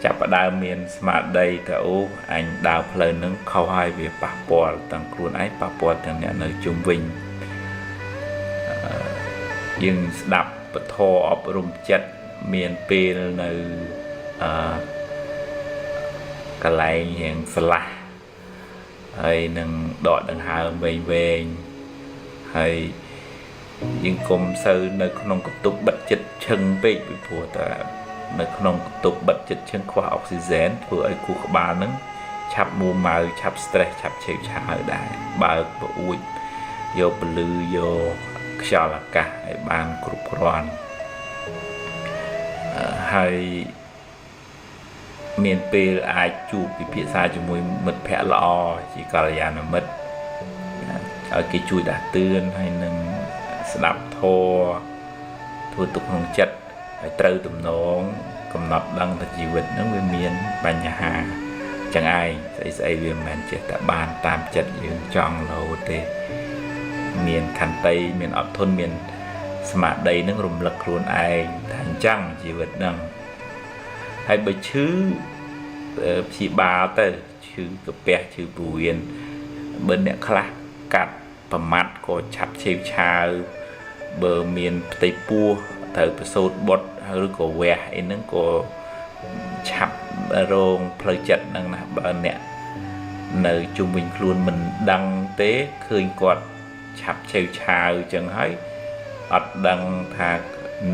ចាប់ផ្ដើមមានស្មារតីថាអូអញដើរផ្លូវហ្នឹងខុសហើយវាប៉ះពាល់ទាំងខ្លួនឯងប៉ះពាល់ទាំងអ្នកនៅជុំវិញយើងស្ដាប់ពធអប់រំចិត្តមានពេលនៅកន្លែងរៀងស្លាស់ហើយនឹងដកដង្ហើមវែងហើយយើងកុំសូវនៅក្នុងកន្ទប់បិទជិតឈឹងពេកពីព្រោះតែនៅក្នុងកន្ទប់បិទជិតឈឹងខ្វះអុកស៊ីហ្សែនធ្វើឲ្យខួរក្បាលហ្នឹងឆាប់មួម៉ៅឆាប់ stress ឆាប់ឆេវឆាវដែរបើកប្រអួចយកពលឺយកខ្យល់អាកាសឲ្យបានគ្រប់គ្រាន់ហើយមានពេលអាចជួបពិភាក្សាជាមួយមិត្តភ័ក្តិល្អជាកល្យាណមិត្តឲ្យគេជួយដាស់តឿនហើយនឹងស្ដាប់ធម៌ធ្វើទុកក្នុងចិត្តហើយត្រូវទំនងកំណត់ដឹងថាជីវិតហ្នឹងវាមានបញ្ហាចឹងឯងស្អីវាមិនមែនចេះតែបានតាមចិត្តយើងចង់រហូតទេមានខន្តីមានអត់ធន់មាន ស្មារតីនឹងរំលឹកខ្លួនឯងថាអញ្ចឹងជីវិតហ្នឹងហើយបើឈឺព្យាបាលទៅឈឺកាពះឈឺព្រោះវៀនបើអ្នកខ្លះកាត់ប្រមាត់ក៏ឆាប់ឆេវឆាវបើមានផ្ទៃពោះត្រូវប្រសូតបុតឬក៏វះអីហ្នឹងក៏ឆាប់រងផ្លូវចិត្តហ្នឹងណាបើអ្នកនៅជុំវិញខ្លួនមិនដឹងទេឃើញគាត់ឆាប់ឆេវឆាវអញ្ចឹងហើយអត់ដឹងថា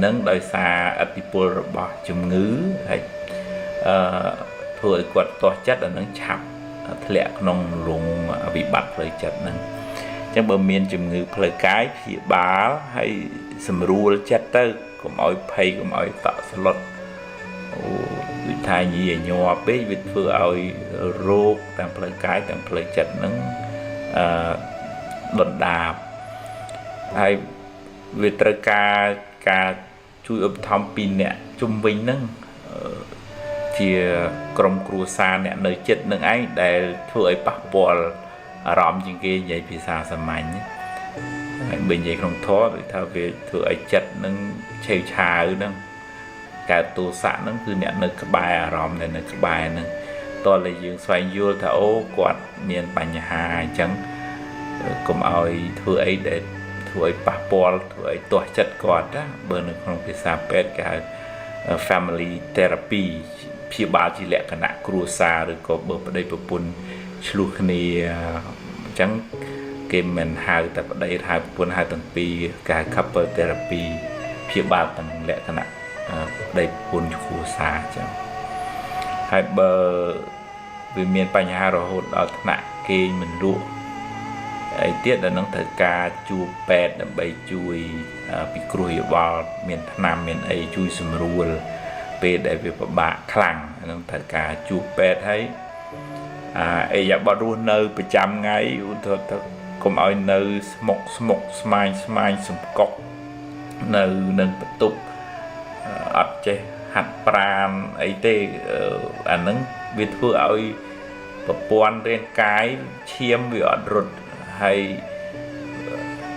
នឹងដោយសារឥទ្ធិពលរបស់ជំងឺហើយធ្វើឲ្យគាត់ទាស់ចិត្តអានឹងឆាប់ធ្លាក់ក្នុងរងវិបត្តិផ្លូវចិត្តហ្នឹងអញ្ចឹងបើមានជំងឺផ្លូវកាយព្យាបាលហើយសម្រួលចិត្តទៅកុំឲ្យភ័យកុំឲ្យតក់ស្លុតវិធាញីញ័រពេកវាធ្វើឲ្យរោគទាំងផ្លូវកាយទាំងផ្លូវចិត្តហ្នឹងដុនដាបហើយវាត្រូវការជួយឧបត្ថម្ភពីអ្នកជុំវិញហ្នឹងជាក្រុមគ្រួសារអ្នកនៅចិត្តនឹងឯងដែលធ្វើឲ្យប៉ះពាល់អារម្មណ៍ជាងគេនិយាយភាសាសាមញ្ញហើយបើនិយាយក្នុងធម៌គឺថាវាធ្វើឲ្យចិត្តនឹងឆេវឆាវហ្នឹងកើតទោសៈហ្នឹងគឺអ្នកនៅក្បែរអារម្មណ៍ដែលនៅក្បែរហ្នឹងតើតែយើងស្វែងយល់ថាអូគាត់មានបញ្ហាអញ្ចឹងកុំឲ្យធ្វើអីដែលធ្វើឲ្យប៉ះពាល់ធ្វើឲ្យទាស់ចិត្តគាត់ណាបើនៅក្នុងភាសាពេទ្យគេហៅ family therapy ព្យាបាលជាលក្ខណៈគ្រួសារឬក៏បើប្តីប្រពន្ធឆ្លោះគ្នាអញ្ចឹងគេមិនហៅតែប្តីហៅប្រពន្ធហៅទាំងពីរគេហៅ couple therapy ព្យាបាលទាំងលក្ខណៈប្តីប្រពន្ធគ្រួសារអញ្ចឹងហើយបើវាមានបញ្ហារហូតដល់ថ្នាក់គេមិនលក់អីទៀតដល់នឹងត្រូវការជួបពេទ្យដើម្បីជួយពិគ្រោះយោបល់មានថ្នាំមានអីជួយសម្រួលពេលដែលវាពិបាកខ្លាំងនឹងត្រូវការជួបពេទ្យហើយអីយ៉ាបត់រស់នៅប្រចាំថ្ងៃឧទាហរណ៍ទៅកុំឲ្យនៅស្មុកស្មាញសំកុកនៅនឹងបន្ទប់អត់ចេះហាត់ប្រាណអីទេអាហ្នឹងវាធ្វើឲ្យប្រព័ន្ធរាងកាយឈាមវាអត់រត់ហើយ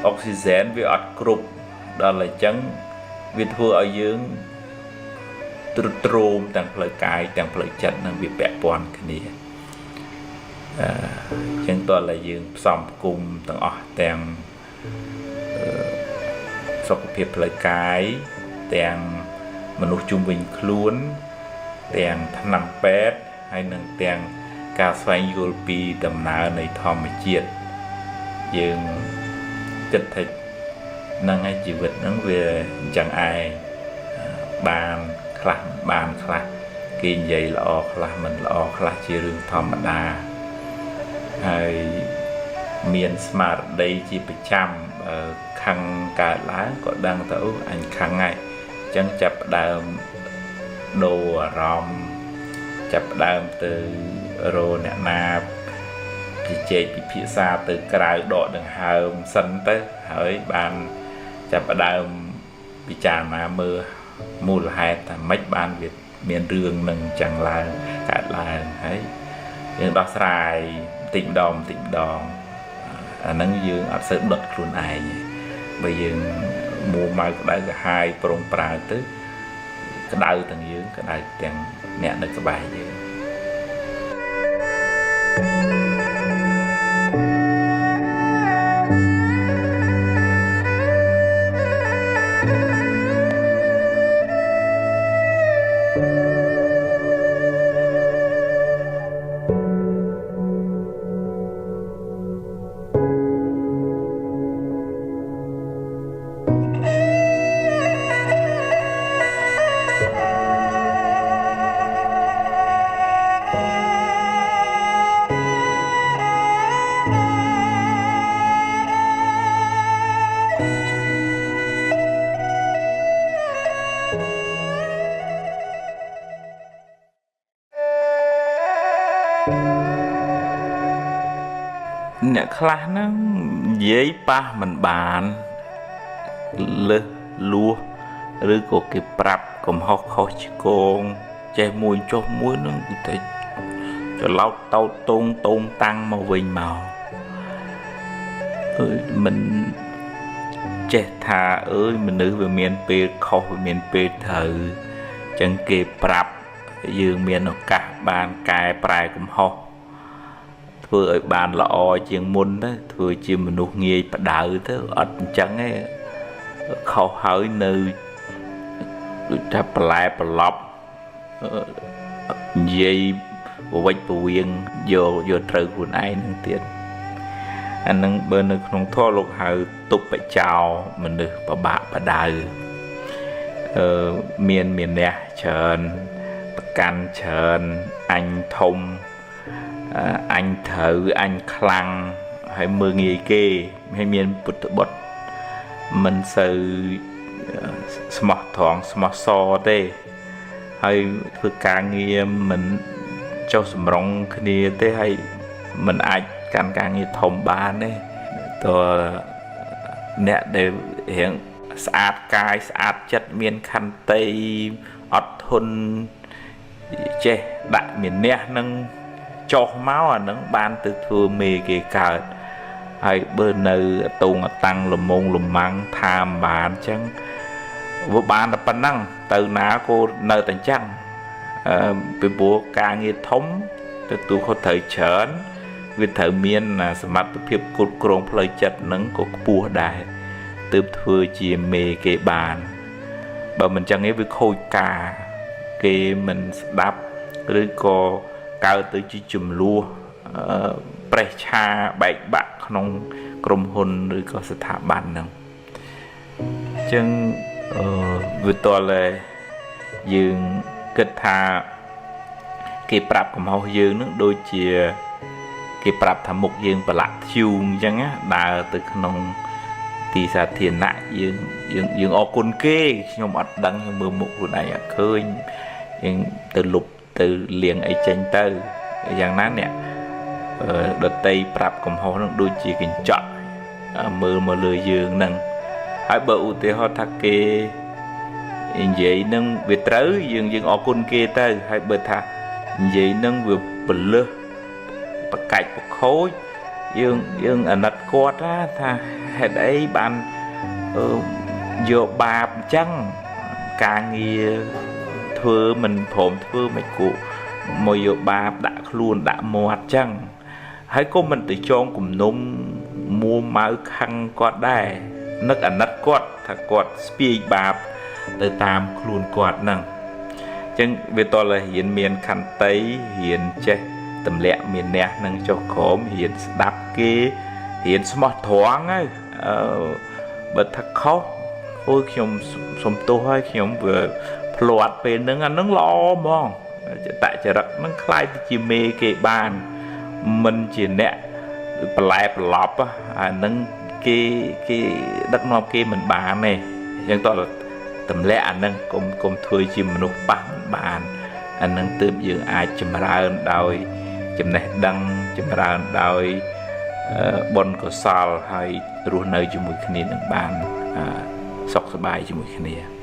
អុកស៊ីហ្សែនវាអត់គ្រប់ដល់អញ្ចឹងវាធ្វើឲ្យយើងទ្រុឌទ្រោមទាំងផ្លូវកាយទាំងផ្លូវចិត្តនឹងវាពាក់ព័ន្ធគ្នាអញ្ចឹងតើឲ្យយើងផ្សំផ្គុំទាំងអស់ទាំងសុខភាពផ្លូវកាយទាំងមនុស្សជុំវិញខ្លួនទាំងថ្នាំពេទ្យហើយនឹងទាំងការស្វែងយល់ពីដំណើរនៃធម្មជាតិយើងគិតថាហ្នឹងឯងជីវិតហ្នឹងវាអញ្ចឹងឯងបានខ្លះបានខ្លះគេនិយាយល្អខ្លះមិនល្អខ្លះជារឿងធម្មតាហើយមានស្មារតីជាប្រចាំខឹងកើតឡើងក៏ដឹងទៅអញខឹងហើយអញ្ចឹងចាប់ផ្ដើមដូរអារម្មណ៍ចាប់ផ្ដើមទៅរកអ្នកណាជជែកពិភាក្សាទៅក្រៅដកដង្ហើមសិនទៅហើយបានចាប់ផ្ដើមពិចារណាមើលមូលហេតុថាម៉េចបានវាមានរឿងនឹងចឹងឡើងកើតឡើងហើយយើងដោះស្រាយបន្តិចម្ដងអាហ្នឹងយើងអត់សូវដុតខ្លួនឯងបើយើងមួម៉ៅក្តៅក្រហាយប្រងប្រាទៅក្តៅទាំងយើងក្តៅទាំងអ្នកនៅក្បែរយើងអ្នកខ្លះហ្នឹងនិយាយប៉ះមិនបានលើសលួសឬក៏គេប្រាប់កំហុសខុសឆ្គងចេះមួយចុះមួយហ្នឹងគឺតែច្រឡោតតោតតងតាំងមកវិញមកមិន ចេះថាអើយមនុស្សវាមានពេលខុសវាមានពេលត្រូវចឹងគេប្រាប់យើងមានឱកាសបានកែប្រែកំហុសធ្វើឲ្យបានល្អជាងមុនទៅធ្វើជាមនុស្សងាយបដៅទៅអត់អញ្ចឹងទេខុសហើយនៅដូចថាបន្លែប្រឡប់និយាយប្រវិចប្រវៀងយកត្រូវខ្លួនឯងនឹងទៀតអានឹងបើនៅក្នុងធម៌លោកហៅទុបចោមនុស្សប្របាក់បដៅមានអ្នកច្រើនប្រកាន់ច្រើនអញធំអញត្រូវអញខ្លាំងហើយមើងងាយគេហើយមានពុទ្ធបុត្រមិនសូវស្មោះត្រង់ស្មោះសរទេហើយធ្វើការងារមិនចុះសម្រុងគ្នាទេហើយមិនអាចកាន់ការងារធំបានទេតើអ្នកដែលរៀងស្អាតកាយស្អាតចិត្តមានខន្តីអត់ធន់ចេះដាក់មានះនឹងចុះមកអានឹងបានទៅធ្វើមេគេកើតហើយបើនៅតងតាំងលមងលម៉ាំងថាមបានអញ្ចឹងវាបានតែប៉ុណ្ណឹងទៅណាក៏នៅតែអញ្ចឹងពីព្រោះការងារធំទទួលខុសត្រូវច្រើនវាត្រូវមានសមត្ថភាពគ្រប់គ្រងផ្លូវចិត្តនឹងក៏ខ្ពស់ដែរទើបធ្វើជាមេគេបានបើមិនចឹងទេវាខូចការគេមិនស្ដាប់ឬក៏កើតទៅជាចំនួនប្រេះឆាបែកបាក់ក្នុងក្រុមហ៊ុនឬក៏ស្ថាប័នហ្នឹងអញ្ចឹងវាតតែយើងគិតថាគេប្រាប់កំហុសយើងនឹងដូចជាគេប្រាប់ថាមុខយើងប្រឡាក់ធ្យូងអញ្ចឹងណាដើរទៅក្នុងទីសាធារណៈយើងអរគុណគេខ្ញុំអត់ដឹងខ្ញុំមើលមុខខ្លួនឯងអត់ឃើញយើងទៅលុបទៅលៀងអីចេញទៅយ៉ាងណាអ្នកដតីប្រាប់កំហុសនឹងដូចជាកញ្ចក់មើលមកលើយើងនឹងហើយបើឧទាហរណ៍ថាគេនិយាយនឹងវាត្រូវយើងអរគុណគេទៅហើយបើថានិយាយនឹងវាពលឹះបកាច់បខូចយើងអាណិតគាត់ថាហេតុអីបានយកបាបអញ្ចឹងការងារធ្វើមិនព្រមធ្វើមិនគូមកយកបាបដាក់ខ្លួនដាក់មាត់អញ្ចឹងហើយក៏មិនទៅចងគំនុំមួម៉ៅខឹងគាត់ដែរនឹកអាណិតគាត់ថាគាត់ស្ពាយបាបទៅតាមខ្លួនគាត់ហ្នឹងអញ្ចឹងវាតលរៀនមានខន្តីរៀនចេះទម្លាក់មានះនឹងចុះក្រោមរៀនស្ដាប់គេរៀនស្មោះត្រង់ហើយបើថាខុសអូយខ្ញុំសុំទោសហើយខ្ញុំវាភ្លាត់ពេលហ្នឹងអាហ្នឹងល្អហ្មងតចរិតហ្នឹងខ្លាយទៅជាមេគេបានមិនជាអ្នកបន្លែប្រឡប់អាហ្នឹងគេដឹកនាំគេមិនបានទេអញ្ចឹងតើទម្លាក់អាហ្នឹងកុំធ្វើជាមនុស្សប៉ះមិនបានអាហ្នឹងទើបយើងអាចចម្រើនដោយចំណេះដឹងចម្រើនដោយបុណ្យកុសលហើយរស់នៅជាមួយគ្នានឹងបានសុខសប្បាយជាមួយគ្នា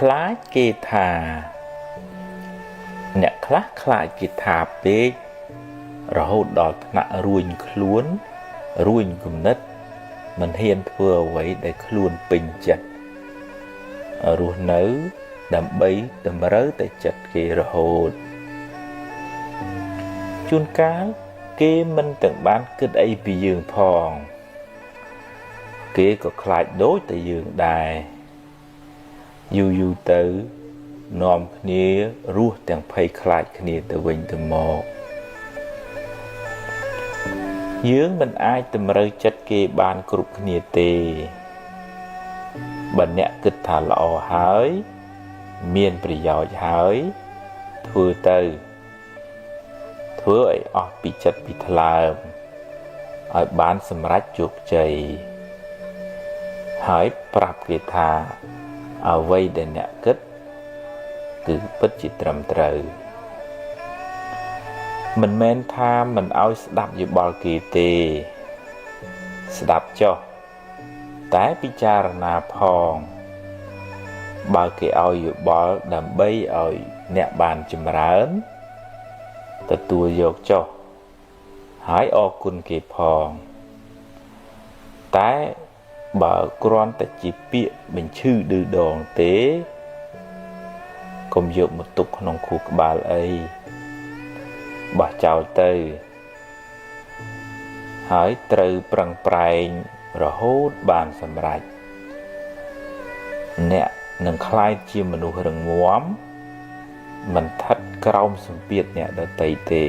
ខ្លាចគេថាអ្នកខ្លះខ្លាចគេថាពេករហូតដល់ថ្នាក់រួញខ្លួនរួញគំនិតមិនហ៊ានធ្វើអ្វីដែលខ្លួនពេញចិត្តរស់នៅដើម្បីតម្រូវតែចិត្តគេរហូតជួនកាលគេមិនទាំងបានគិតអីពីយើងផងគេក៏ខ្លាចដូចតែយើងដែរយូរទៅនាំគ្នារស់ទាំងភ័យខ្លាចគ្នាទៅវិញទៅមក យើងមិនអាចតម្រូវចិត្តគេបានគ្រប់គ្នាទេបើអ្នកគិតថាល្អហើយមានប្រយោជន៍ហើយធ្វើទៅធ្វើឲ្យអស់ពីចិត្តពីថ្លើមឲ្យបានសម្រេចជោគជ័យហើយប្រាប់គេថាអ្វីដែលអ្នកគិតគឺពិតជាត្រឹមត្រូវមិនមែនថាមិនឲ្យស្ដាប់យោបល់គេទេស្ដាប់ចុះតែពិចារណាផងបើគេឲ្យយោបល់ដើម្បីឲ្យអ្នកបានចម្រើនទទួលយកចុះហើយអរគុណគេផងតែបើគ្រាន់តែជាពាក្យបញ្ឈឺឌឺដងទេកុំយកមកទុកក្នុងខួរក្បាលអីបោះចោលទៅហើយត្រូវប្រឹងប្រែងរហូតបានសម្រេចអ្នកនឹងក្លាយជាមនុស្សរឹងមាំមិនស្ថិតក្រោមសម្ពាធអ្នកដទៃទេ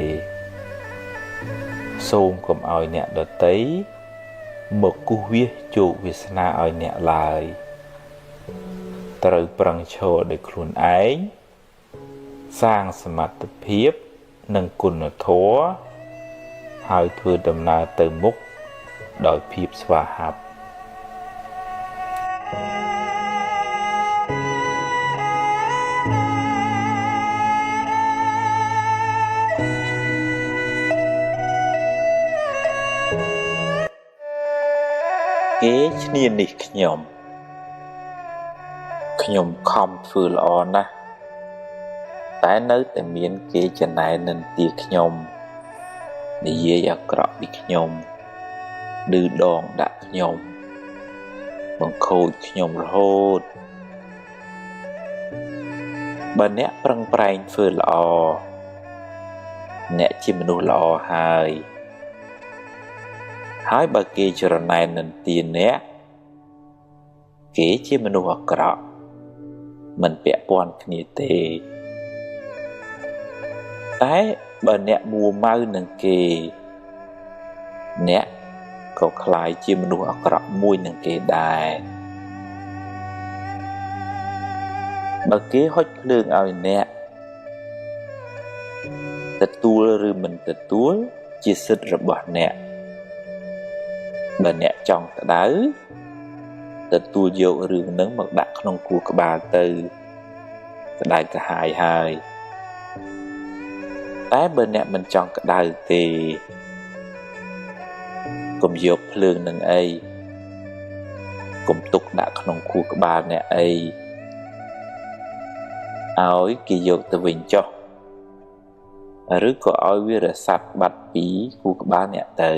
សូមកុំឲ្យអ្នកដទៃមកគូសវាសជោគវាសនាឲ្យអ្នកឡើយត្រូវប្រឹងឈរដោយខ្លួនឯងសាងសមត្ថភាពនិងគុណធម៌ហើយធ្វើដំណើរទៅមុខដោយភាពស្វាហាប់គេឈ្នានេះខ្ញុំខំធ្វើល្អណាស់តែនៅតែមានគេចំណែននិន្ទាខ្ញុំនិយាយអាក្រក់ពីខ្ញុំឌឺដងដាក់ខ្ញុំបង្ខូចខ្ញុំរហូតបើអ្នកប្រឹងប្រែងធ្វើល្អអ្នកជាមនុស្សល្អហើយបើគេចរណែននិន្ទាអ្នកគេជាមនុស្សអាក្រក់មិនពាក់ព័ន្ធគ្នាទេតែបើអ្នកមួម៉ៅនឹងគេអ្នកក៏คล้ายជាមនុស្សអាក្រក់មួយនឹងគេដែរបើគេហុចភ្លើងឲ្យអ្នកទទួលឬមិនទទួលជាសិទ្ធិរបស់អ្នកបើអ្នកចង់ក្តៅទទួលយករឿងនឹងមកដាក់ក្នុងខួរក្បាលទៅក្តៅក្រហាយហើយតែបើអ្នកមិនចង់ក្តៅទេកុំយកភ្លើងនឹងអីកុំទុកដាក់ក្នុងខួរក្បាលអ្នកអីឲ្យគេយកទៅវិញចុះឬក៏ឲ្យវារសាត់បាត់ពីខួរក្បាលអ្នកទៅ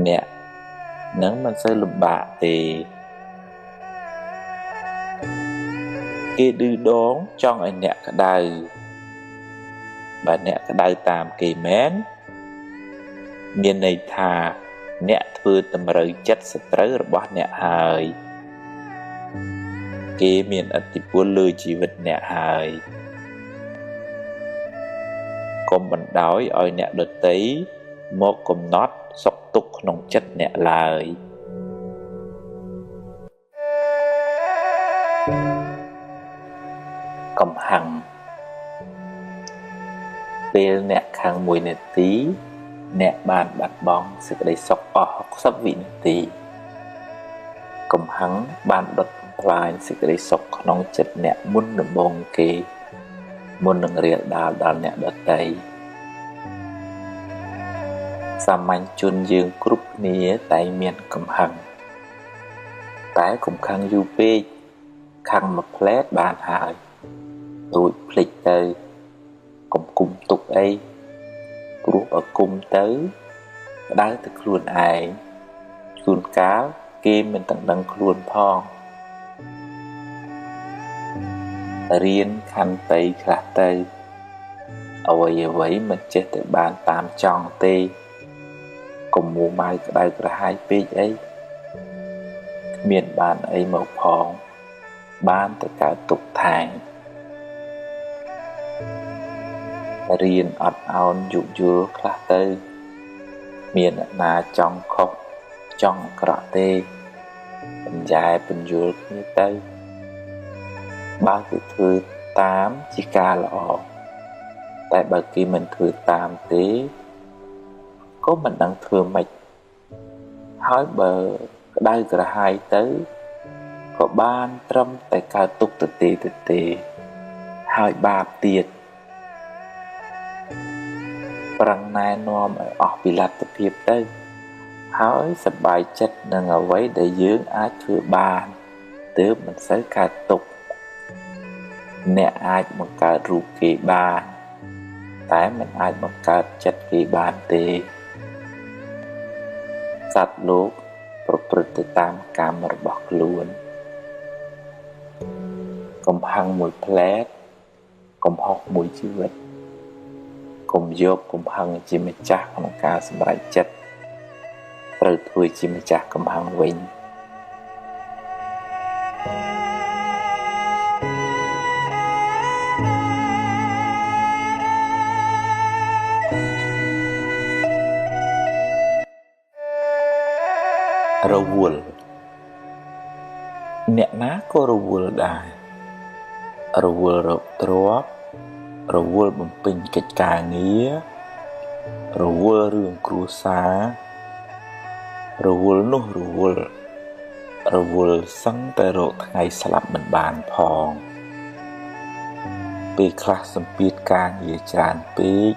អ្នកនឹងមិនសូវលំបាកទេគេឌឺដងចង់ឲ្យអ្នកក្តៅបើអ្នកក្តៅតាមគេមែនមានន័យថាអ្នកធ្វើតម្រូវចិត្តសត្រូវរបស់អ្នកហើយគេមានឥទ្ធិពលលើជីវិតអ្នកហើយកុំបណ្ដោយឲ្យអ្នកដទៃមកកំណត់សុខទុក្ខក្នុងចិត្តអ្នកឡើយកំហឹងពេលអ្នកខាង1នាទីអ្នកបានបាត់បង់សេចក្តីសុខអស់60វិនាទីកំហឹងបានដុតបំផ្លាញសេចក្តីសុខក្នុងចិត្តអ្នកមុនដំបូងគេមុននឹងរាលដាលដល់អ្នកដទៃសាមញ្ញជនយើងគ្រប់គ្នាតែមានកំហឹងតែកុំខឹងយូរពេកខឹងមួយផ្លែតបានហើយរួចភ្លេចទៅកុំគុំទុកអីព្រោះបើគុំទៅក្តៅទៅខ្លួនឯងជួនកាលគេមិនទាំងដឹងខ្លួនផងរៀនខន្តីខ្លះទៅអ្វីមិនចេះតែបានតាមចង់ទេកុំមួម៉ៅក្តៅក្រហាយពេកអីគ្មានបានអីមកផងបានតែកើតទុក្ខថែ រៀនអត់ឱនយោគយល់ខ្លះទៅមានអ្នកណាចង់ខុសចង់អាក្រក់ទេបញ្ញែបញ្យល់គ្នាទៅបើគេធ្វើតាមជាការល្អតែបើគេមិនធ្វើតាមទេក៏មិនដឹងធ្វើម៉េចហើយបើក្តៅក្រហាយទៅក៏បានត្រឹមតែកើតទុក្ខទៅទេហើយបាបទៀតប្រឹងណែនាំឲ្យអស់ពីលទ្ធភាពទៅហើយសប្បាយចិត្តនឹងអ្វីដែលយើងអាចធ្វើបានទើបមិនសូវកើតទុក្ខអ្នកអាចបង្កើតរូបគេបានតែមិនអាចបង្កើតចិត្តគេបានទេសត្វលោកប្រព្រឹត្តទៅតាមកម្មរបស់ខ្លួនកុំហឹងមួយផ្លែតកុំហុសមួយជីវិតកុំយកកំហឹងជាម្ចាស់ក្នុងការសម្រេចចិត្តត្រូវធ្វើជាម្ចាស់កំហឹងវិញរវល់អ្នកណាក៏រវល់ដែររវល់រកទ្រព្យរវល់បំពេញកិច្ចការងាររវល់រឿងគ្រួសាររវល់នោះរវល់សឹងតែរកថ្ងៃស្លាប់មិនបានផងពេលខ្លះសម្ពាធការងារច្រើនពេក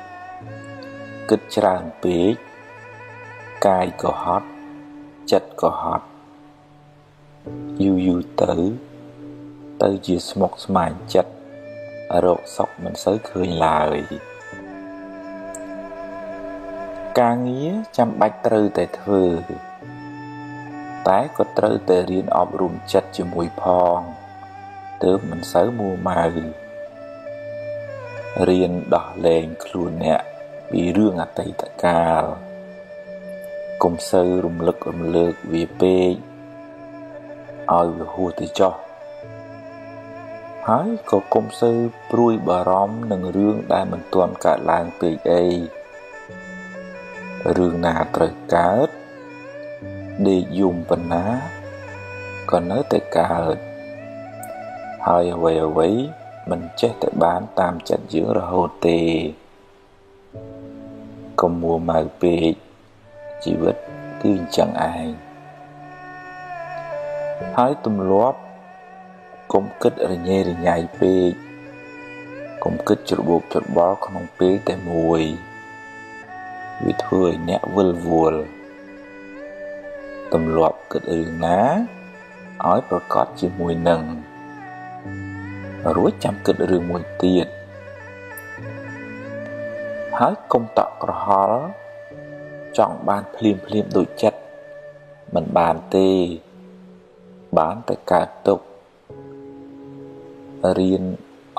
គិតច្រើនពេកកាយក៏ហត់ចិត្តក៏ហត់យូរទៅជាស្មុគស្មាញចិត្តរកសុខមិនសូវឃើញឡើយការងារចាំបាច់ត្រូវតែធ្វើតែក៏ត្រូវតែរៀនអប់រំចិត្តជាមួយផងទើបមិនសូវមួម៉ៅរៀនដោះលែងខ្លួនអ្នកពីរឿងអតីតកាលកុំសូវរំលឹករំលើកវាពេកឲ្យវាហួសទៅចុះហើយក៏កុំសូវព្រួយបារម្ភនឹងរឿងដែលមិនទាន់កើតឡើងពេកអីរឿងណាត្រូវកើតដេកយំប៉ុណ្ណាក៏នៅតែកើតហើយអ្វីមិនចេះតែបានតាមចិត្តយើងរហូតទេកុំមួម៉ៅពេកជីវិតគឺអញ្ចឹងឯងហើយទម្លាប់កុំគិតរញ៉េរញ៉ៃពេកកុំគិតច្របូកច្របល់ក្នុងពេលតែមួយវាធ្វើឲ្យអ្នកវិលវល់ទម្លាប់គិតរឿងណាឲ្យប្រកបជាមួយនឹងរួចចាំគិតរឿងមួយទៀតហើយកុំតក់ក្រហល់ចង់បានភ្លាមដូចចិត្តមិនបានទេបានតែកើតទុក្ខរៀន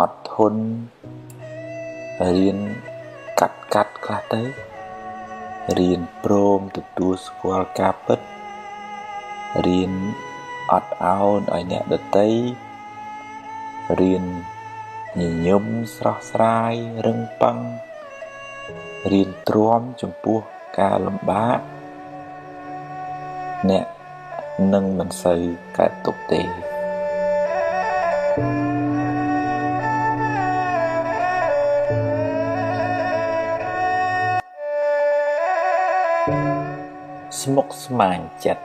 អត់ធន់រៀនកាត់ខ្លះទៅរៀនព្រមទទួលស្គាល់ការពិតរៀនអត់ឱនឲ្យអ្នកដទៃរៀនញញឹមស្រស់ស្រាយរឹងប៉ឹងរៀនទ្រាំចំពោះការលំបាកអ្នកនឹងមិនសូវកើតទុក្ខទេស្មុគស្មាញចិត្ត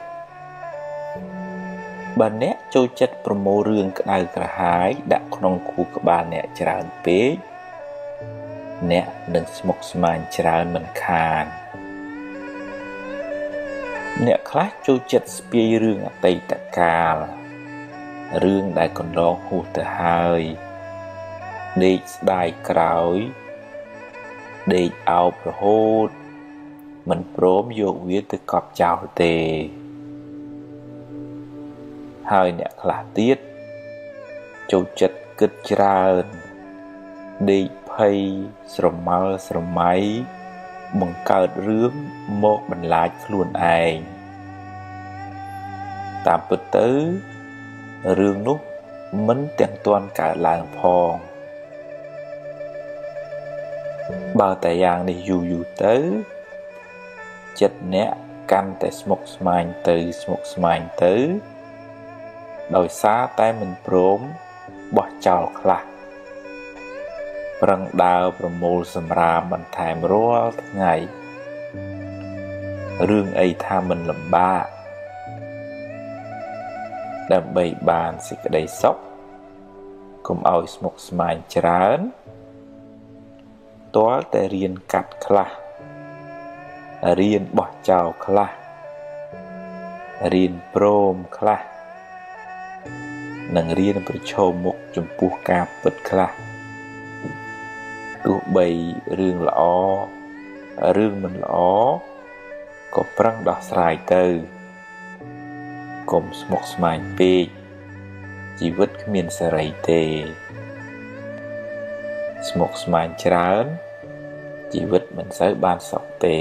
បើអ្នកចូលចិត្តប្រមូលរឿងក្តៅក្រហាយដាក់ក្នុងខួរក្បាលអ្នកច្រើនពេកអ្នកនឹងស្មុគស្មាញច្រើនមិនខានអ្នកខ្លះចូលចិត្តស្ពាយរឿងអតីតកាលរឿងដែលកន្លងហួសទៅហើយដេកស្ដាយក្រោយដេកអោបរហូតមិនព្រមយកវាទៅកប់ចោលទេហើយអ្នកខ្លះទៀតចូលចិត្តគិតច្រើនដេកភ័យស្រមើស្រមៃបង្កើតរឿងមកបន្លាចខ្លួនឯងតាមពិតទៅរឿងនោះមិនទាំងទាន់កើតឡើងផង បើតែយ៉ាងនេះយូរទៅចិត្តអ្នកកាន់តែស្មុគស្មាញទៅដោយសារតែមិនព្រមបោះចោលខ្លះប្រឹងដើរប្រមូលសម្រាមបន្ថែមរាល់ថ្ងៃរឿងអីថាមិនលំបាកដើម្បីបានសេចក្តីសុខកុំឲ្យស្មុគស្មាញច្រើនទាល់តែរៀនកាត់ខ្លះរៀនបោះចោលខ្លះរៀនព្រមខ្លះនិងរៀនប្រឈមមុខចំពោះការពិតខ្លះទោះបីរឿងល្អរឿងមិនល្អក៏ប្រឹងដោះស្រាយទៅកុំស្មុគស្មាញពេកជីវិតគ្មានសេរីទេស្មុគស្មាញច្រើនជីវិតមិនសូវបានសុខទេ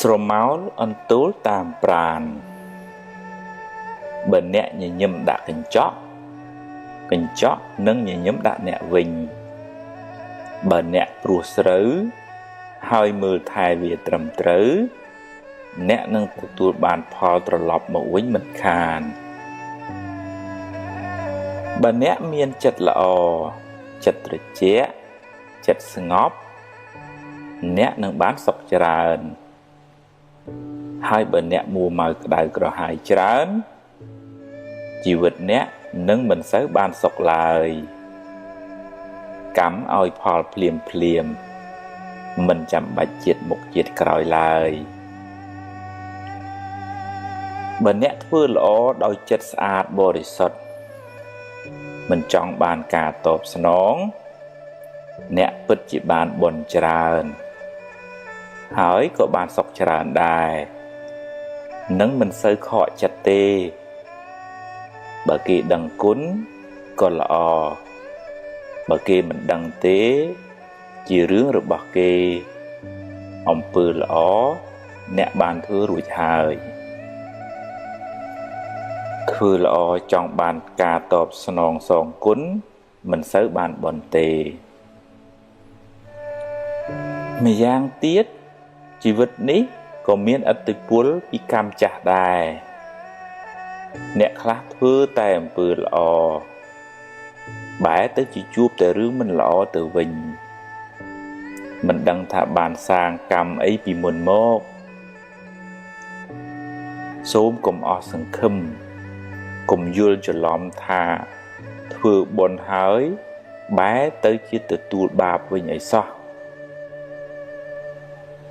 ស្រមោលអន្ទូលតាមប្រាណបើអ្នកញញឹមដាក់កញ្ចក់នឹងញញឹមដាក់អ្នកវិញបើអ្នកព្រោះស្រូវហើយមើលថែវាត្រឹមត្រូវអ្នកនឹងទទួលបានផលត្រឡប់មកវិញមិនខានបើអ្នកមានចិត្តល្អចិត្តត្រជាក់ចិត្តស្ងប់អ្នកនឹងបានសុខច្រើនហើយបើអ្នកមួម៉ៅក្តៅក្រហាយច្រើនជីវិតអ្នកនឹងមិនសូវបានសុខឡើយកម្មឲ្យផលភ្លាមមិនចាំបាច់ជាតិមុខជាតិក្រោយឡើយបើអ្នកធ្វើល្អដោយចិត្តស្អាតបរិសុទ្ធមិនចង់បានការតបស្នងអ្នកពិតជាបានបុណ្យច្រើនហើយក៏បានសុខច្រើនដែរនឹងមិនសូវខកចិត្តទេបើគេដឹងគុណក៏ល្អបើគេមិនដឹងទេជារឿងរបស់គេអំពើល្អអ្នកបានធ្វើរួចហើយធ្វើល្អចង់បានការតបស្នងសងគុណមិនសូវបានបុណ្យទេម្យ៉ាងទៀតជីវិតនេះក៏មានឥទ្ធិពលពីកម្មចាស់ដែរអ្នកខ្លះធ្វើតែអំពើល្អបែរទៅជាជួបតែរឿងមិនល្អទៅវិញមិនដឹងថាបានសាងកម្មអីពីមុនមកសូមកុំអស់សង្ឃឹមកុំយល់ច្រឡំថាធ្វើបុណ្យហើយបែរទៅជាទទួលបាបវិញអីសោះ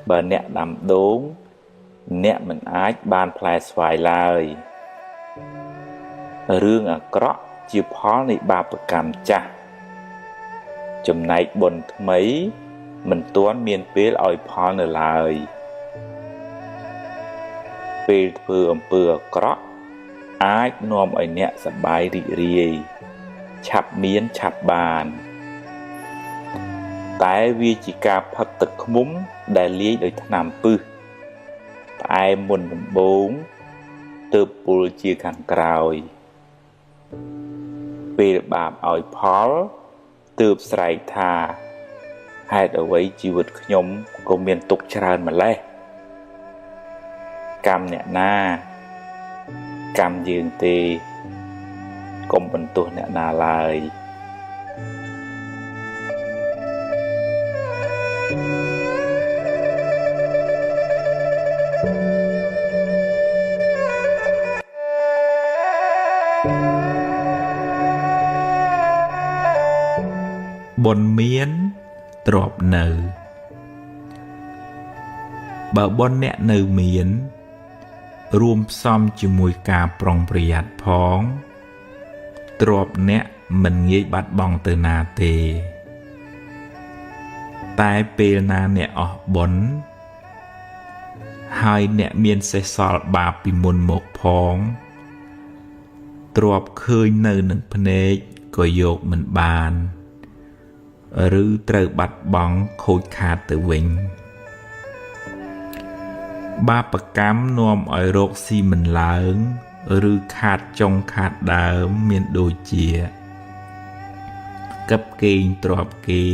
បើអ្នកដាំដូងអ្នកមិនអាចបានផ្លែស្វាយឡើយរឿងអាក្រក់ជាផលនៃបាបកម្មចាស់ចំណែកបុណ្យថ្មីមិនទាន់មានពេលឲ្យផលនៅឡើយពេលធ្វើអំពើអាក្រក់អាចនាំឲ្យអ្នកសប្បាយរីករាយឆាប់មានឆាប់បានតែវាជាការផឹកទឹកឃ្មុំដែលលាយដោយថ្នាំពឹសផ្អែមមុនដំបូងទើបពុលជាខាងក្រោយពេលបាបឲ្យផលទើបស្រែកថាហេតុអ្វីជីវិតខ្ញុំក៏មានទុក្ខច្រើនម្ល៉េះកម្មអ្នកណាកម្មយើងទេកុំបន្ទោសអ្នកណាឡើយបុណ្យមានទ្រព្យនៅបើបុណ្យអ្នកនៅមានរួមផ្សំជាមួយការប្រុងប្រយ័ត្នផងទ្រព្យអ្នកមិនងាយបាត់បង់ទៅណាទេតែពេលណាអ្នកអស់បុណ្យហើយអ្នកមានសេសសល់បាបពីមុនមកផងទ្រព្យឃើញនៅនឹងភ្នែកក៏យកមិនបាន ឬត្រូវបាត់បង់ខូចខាតទៅវិញបាបកម្មនាំឲ្យរកស៊ីមិនឡើងឬខាតចុងខាតដើមមានដូចជាកឹបកេងទ្រព្យគេ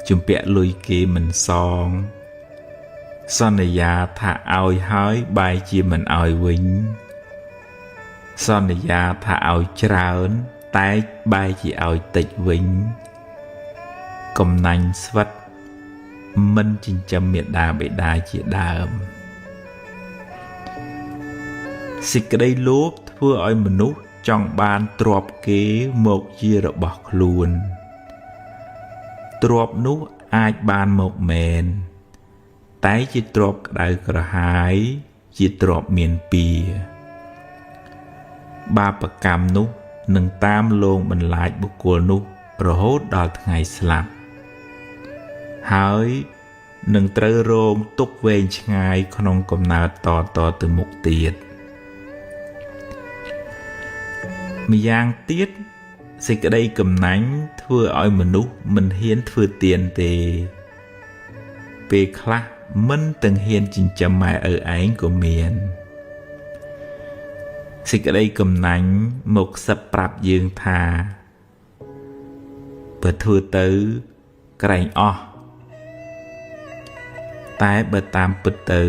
ជំពាក់លុយគេមិនសងសន្យាថាឲ្យហើយបែរជាមិនឲ្យវិញសន្យាថាឲ្យច្រើនតែបែរជាឲ្យតិចវិញកំណាញ់ស្វិតមិនចិញ្ចឹមមាតាបិតាជាដើមសេចក្តីលោភធ្វើឲ្យមនុស្សចង់បានទ្រព្យគេមកជារបស់ខ្លួនទ្រព្យនោះអាចបានមកមែនតែជាទ្រព្យក្តៅក្រហាយជាទ្រព្យមានពៀបាបកម្មនោះនឹងតាមលងបន្លាចបុគ្គលនោះរហូតដល់ថ្ងៃស្លាប់ហើយនឹងត្រូវរងទុក្ខវែងឆ្ងាយក្នុងកំណើតតទៅមុខទៀតម្យ៉ាងទៀតសេចក្តីកំណាញ់ធ្វើឲ្យមនុស្សមិនហ៊ានធ្វើទានទេពេលខ្លះមិនទាំងហ៊ានចិញ្ចឹមម៉ែឪឯងក៏មានសេចក្តីកំណាញ់មកសឹបប្រាប់យើងថាបើធ្វើទៅក្រែងអស់តែបើតាមពិតទៅ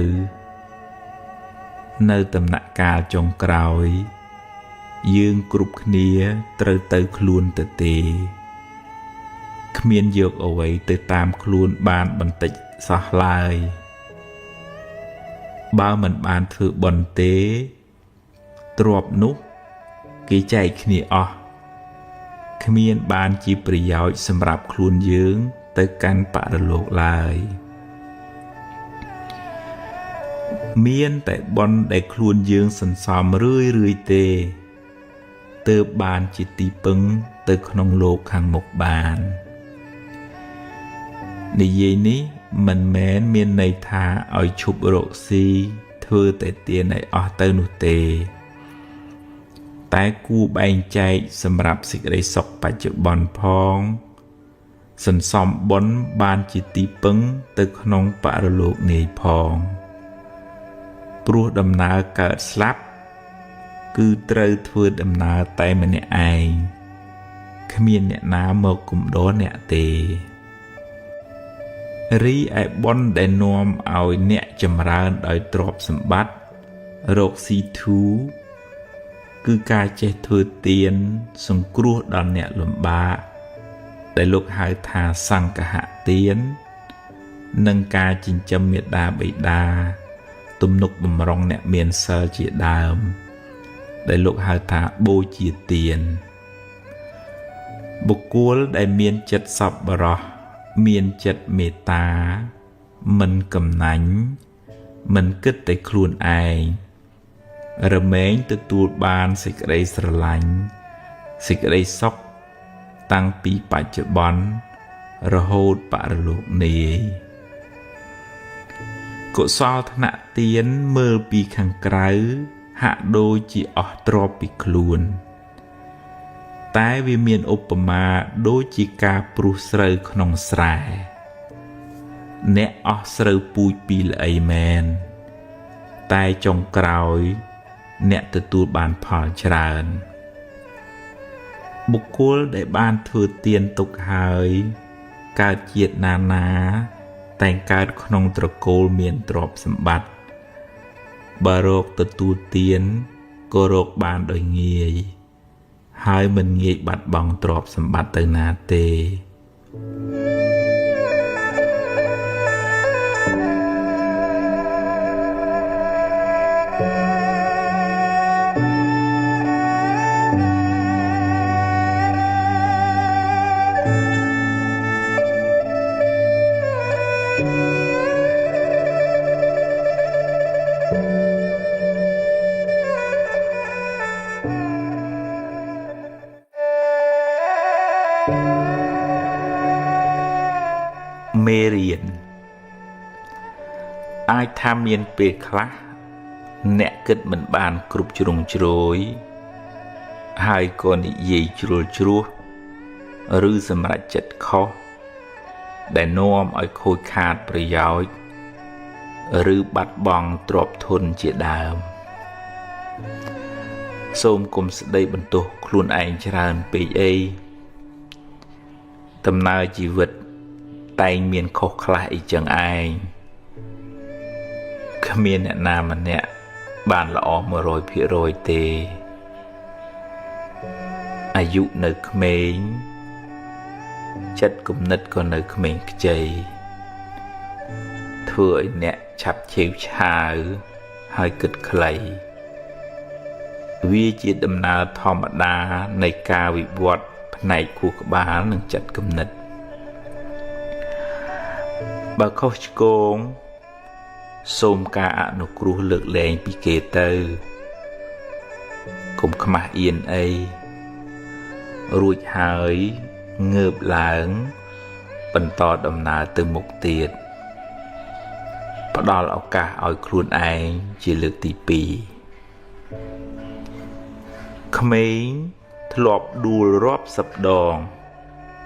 នៅដំណាក់កាលចុងក្រោយយើងគ្រប់គ្នាត្រូវទៅខ្លួនទៅទេគ្មានយកអ្វីទៅតាមខ្លួនបានបន្តិចសោះឡើយបើមិនបានធ្វើបុណ្យទេទ្រព្យនោះគេចែកគ្នាអស់គ្មានបានជាប្រយោជន៍សម្រាប់ខ្លួនយើងទៅកាន់បរលោកឡើយមានតែបុណ្យដែលខ្លួនយើងសន្សំរឿយទេទើបបានជាទីពឹងទៅក្នុងលោកខាងមុខបាននិយាយនេះមិនមែនមានន័យថាឲ្យឈប់រកស៊ីធ្វើតែទានឲ្យអស់ទៅនោះទេតែគួរបែងចែកសម្រាប់សេចក្តីសុខបច្ចុប្បន្នផងសន្សំបុណ្យបានជាទីពឹងទៅក្នុងបរលោកនាយផងព្រោះដំណើរកើតស្លាប់គឺត្រូវធ្វើដំណើរតែម្នាក់ឯងគ្មានអ្នកណាមកគំដរអ្នកទេរីឯបុណ្យដែលនាំឲ្យអ្នកចម្រើនដោយទ្រព្យសម្បត្តិរកស៊ីធូរគឺការចេះធ្វើទានសង្គ្រោះដល់អ្នកលំបាកដែលលោកហៅថាសង្ឃហទាននិងការចិញ្ចឹមមាតាបិតាទំនុកបម្រុងអ្នកមានសិលជាដើមដែលលោកហៅថាបូជាទានបុគ្គលដែលមានចិត្តសប្បុរសមានចិត្តមេត្តាមិនកំណាញ់មិនគិតតែខ្លួនឯងរមែងទទួលបានសេចក្តីស្រឡាញ់សេចក្តីសុខតាំងពីបច្ចុប្បន្នរហូតបរលោកនាយកុសលធនៈទានមើលពីខាងក្រៅហាក់ដូចជាអស់ទ្រព្យពីខ្លួនតែវាមានឧបមាដូចជាការព្រុសស្រូវក្នុងស្រែអ្នកអស់ស្រូវពូជពីល្អីមែនតែចុងក្រោយអ្នកទទួលបានផលច្រើនបុគ្គលដែលបានធ្វើទានទុកហើយកើតជាតិណាតែងកើតក្នុងត្រកូលមានទ្រព្យសម្បត្តិបើរកទទួលទានក៏រកបានដោយងាយហើយមិនងាយបាត់បង់ទ្រព្យសម្បត្តិទៅណាទេមេរៀនអាចថាមានពេលខ្លះអ្នកគិតមិនបានគ្រប់ជ្រុងជ្រោយហើយក៏និយាយជ្រុលជ្រោះ ឬសម្រេចចិត្តខុសដែលនាំឲ្យខូចខាតប្រយោជន៍ឬបាត់បង់ទ្រព្យធនជាដើមសូមកុំស្ដីបន្ទោសខ្លួនឯងច្រើនពេកអីដំណើរជីវិតតែងមានខុសខ្លះអីចឹងឯងគ្មានអ្នកណាម្នាក់បានល្អ 100% ទេអាយុនៅក្មេងចិត្តគំនិតក៏នៅក្មេងខ្ចីធ្វើឲ្យអ្នកឆាប់ឆេវឆាវហើយគិតខ្លីវាជាដំណើរធម្មតានៃការវិវត្តផ្នែកខួរក្បាលនិងចិត្តគំនិតបើខុសឆ្គងសូមការអនុគ្រោះលើកលែងពីគេទៅកុំខ្មាស់អៀនអីរួចហើយងើបឡើងបន្តដំណើរទៅមុខទៀតផ្ដល់ឱកាសឲ្យខ្លួនឯងជាលើកទី2ក្មេងធ្លាប់ដួលរាប់សិបដង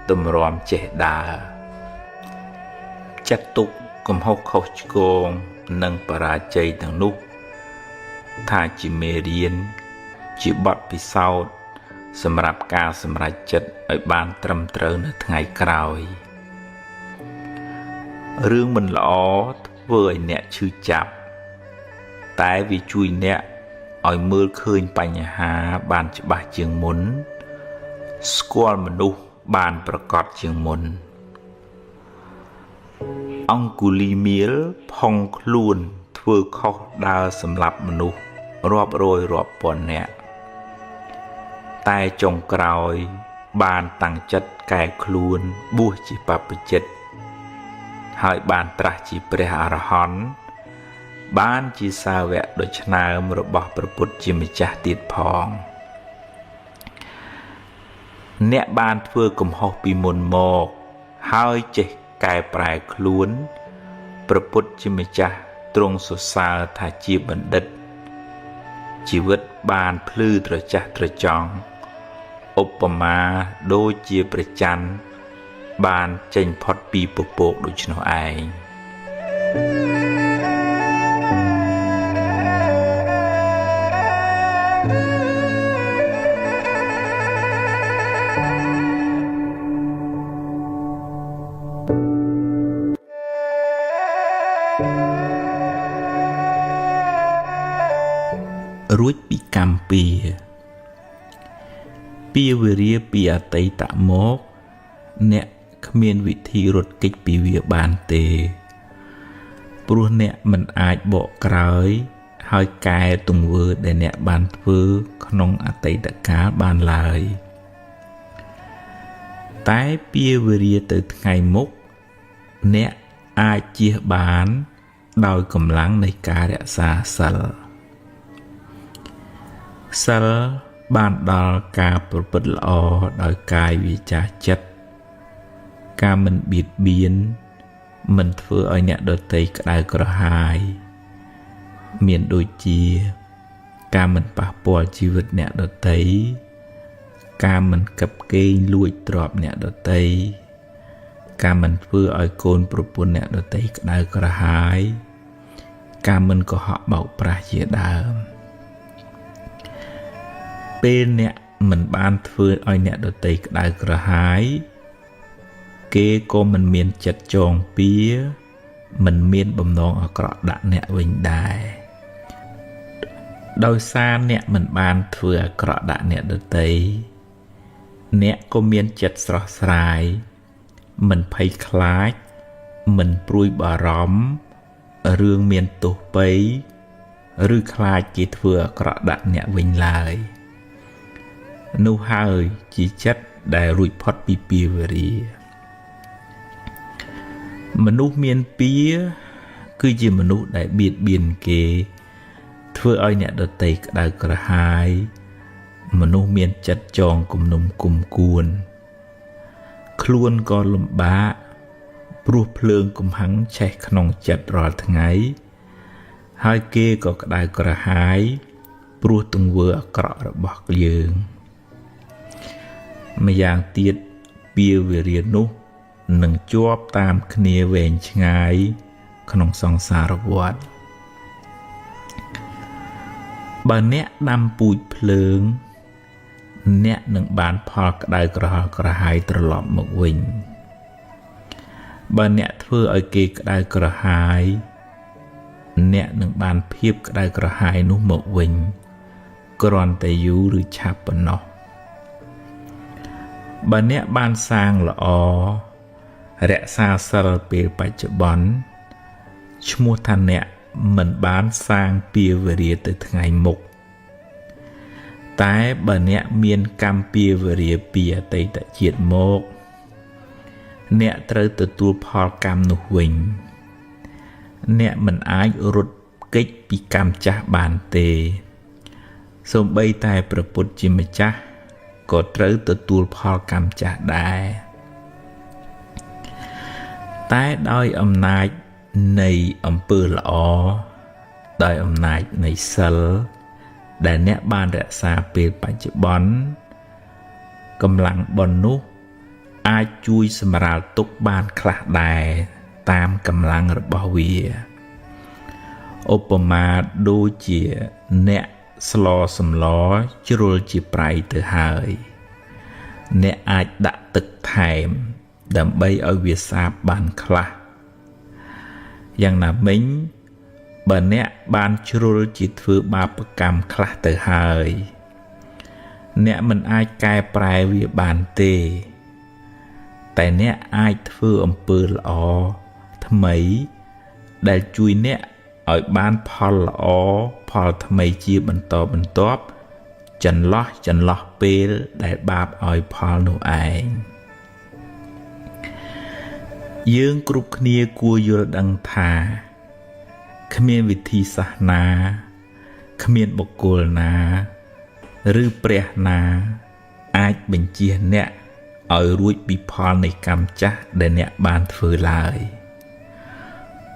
តម្រាំចេះដើរចាត់ទុកកំហុសខុសឆ្គងនិងបរាជ័យទាំងនោះថាជាមេរៀនជាបទពិសោធន៍សម្រាប់ការសម្រេចចិត្តឲ្យបានត្រឹមត្រូវនៅថ្ងៃក្រោយរឿងមិនល្អធ្វើឲ្យអ្នកឈឺចាប់តែវាជួយអ្នកឲ្យមើលឃើញបញ្ហាបានច្បាស់ជាងមុនស្គាល់មនុស្សបានប្រកបជាងមុនអង្គុលីមៀលផុងខ្លួនធ្វើខុសដើរសម្លាប់មនុស្សរាប់រយរាប់ពាន់នាក់តែចុងក្រោយបានតាំងចិត្តកែខ្លួនបួសជាបព្វជិតហើយបានត្រាស់ជាព្រះអរហន្តបានជាសាវកដ៏ឆ្នើមរបស់ព្រះពុទ្ធជាម្ចាស់ទៀតផងអ្នកបានធ្វើកំហុសពីមុនមកហើយចេះកែប្រែខ្លួនព្រះពុទ្ធជាម្ចាស់ទ្រង់សរសើរថាជាបណ្ឌិតជីវិតបានភ្លឺត្រចះត្រចង់ឧបមាដូចជាព្រះច័ន្ទបានចេញផុតពីពពកដូច្នោះឯងរួចពីកម្មពៀវេរាពីអតីតមកអ្នកគ្មានវិធីរត់គេចពីវាបានទេព្រោះអ្នកមិនអាចបកក្រោយហើយកែទង្វើដែលអ្នកបានធ្វើក្នុងអតីតកាលបានឡើយតែពៀវេរាទៅថ្ងៃមុខអ្នកអាចជៀសបានដោយកម្លាំងនៃការរក្សាសិលសិលបានដល់ការប្រព្រឹត្តល្អដោយកាយវាចាចិត្តការមិនបៀតបៀនមិនធ្វើឲ្យអ្នកដទៃក្តៅក្រហាយមានដូចជាការមិនប៉ះពាល់ជីវិតអ្នកដទៃការមិនកាប់កេងលួចទ្រព្យអ្នកដទៃការមិនធ្វើឲ្យកូនប្រពន្ធអ្នកដទៃក្តៅក្រហាយការមិនកុហកបោកប្រាស់ជាដើមពេលអ្នកមិនបានធ្វើឲ្យអ្នកដទៃក្តៅក្រហាយគេក៏មិនមានចិត្តចងពៀមិនមានបំណងអាក្រក់ដាក់អ្នកវិញដែរដោយសារអ្នកមិនបានធ្វើអាក្រក់ដាក់អ្នកដទៃអ្នកក៏មានចិត្តស្រស់ស្រាយមិនភ័យខ្លាចមិនព្រួយបារម្ភរឿងមានទោសពៃឬខ្លាចគេធ្វើអាក្រក់ដាក់អ្នកវិញឡើយនោះហើយជាចិត្តដែលរួចផុតពីពៀវេរាមនុស្សមានពៀគឺជាមនុស្សដែលបៀតបៀនគេធ្វើឲ្យអ្នកដទៃក្តៅក្រហាយមនុស្សមានចិត្តចងគំនុំគុំគួនខ្លួនក៏លំបាកព្រោះភ្លើងកំហឹងឆេះក្នុងចិត្តរាល់ថ្ងៃហើយគេក៏ក្តៅក្រហាយព្រោះទង្វើអាក្រក់របស់យើងម្យ៉ាងទៀតម្ ពីវិរិយនោះនឹងជាប់តាមគ្នាវែងឆ្ងាយក្នុងសង្សារវដ្តបើអ្នកដាំពូជភ្លើងអ្នកនឹងបានផលក្តៅក្រហល់ក្រហាយត្រឡប់មកវិញបើអ្នកធ្វើឲ្យគេក្តៅក្រហាយអ្នកនឹងបានភាពក្តៅក្រហាយនោះមកវិញគ្រាន់តែយូរឬឆាប់ប៉ុណ្ណោះបើអ្នកបានសាងល្អរក្សាសិលពេលបច្ចុប្បន្នឈ្មោះថាអ្នកមិនបានសាងពាវរិយទៅថ្ងៃមុខតែបើអ្នកមានកម្មពាវរិយពីអតីតជាតិមកអ្នកត្រូវទទួលផលកម្មនោះវិញអ្នកមិនអាចរត់គេចពីកម្មចាស់បានទេសូម្បីតែព្រះពុទ្ធជាម្ចាស់ក៏ត្រូវទទួលផលកម្មចាស់ដែរតែដោយអំណាចនៃអំពើល្អដោយអំណាចនៃសិលដែលអ្នកបានរក្សាពេលបច្ចុប្បន្នកម្លាំងបុណ្យនោះអាចជួយសម្រាលទុក្ខបានខ្លះដែរតាមកម្លាំងរបស់វាឧបមាដូចជាអ្នកស្លសម្លជ្រុលជាប្រៃទៅហើយអ្នកអាចដាក់ទឹកថែមដើម្បីឲ្យវាសាបបានខ្លះយ៉ាងណាមិញបើអ្នកបានជ្រុលជាធ្វើបាបកម្មខ្លះទៅហើយអ្នកមិនអាចកែប្រែវាបានទេតែអ្នកអាចធ្វើអំពើល្អថ្មីដែលជួយអ្នកឲ្យបានផលល្អផលថ្មីជាបន្តបន្ទាប់ចន្លោះពេលដែលបាបឲ្យផលនោះឯងយើងគ្រប់គ្នាគួរយល់ដឹងថាគ្មានវិធីសាស្ត្រណាគ្មានបុគ្គលណាឬព្រះណាអាចបញ្ជាអ្នកឲ្យរួចពីផលនៃកម្មចាស់ដែលអ្នកបានធ្វើឡើយ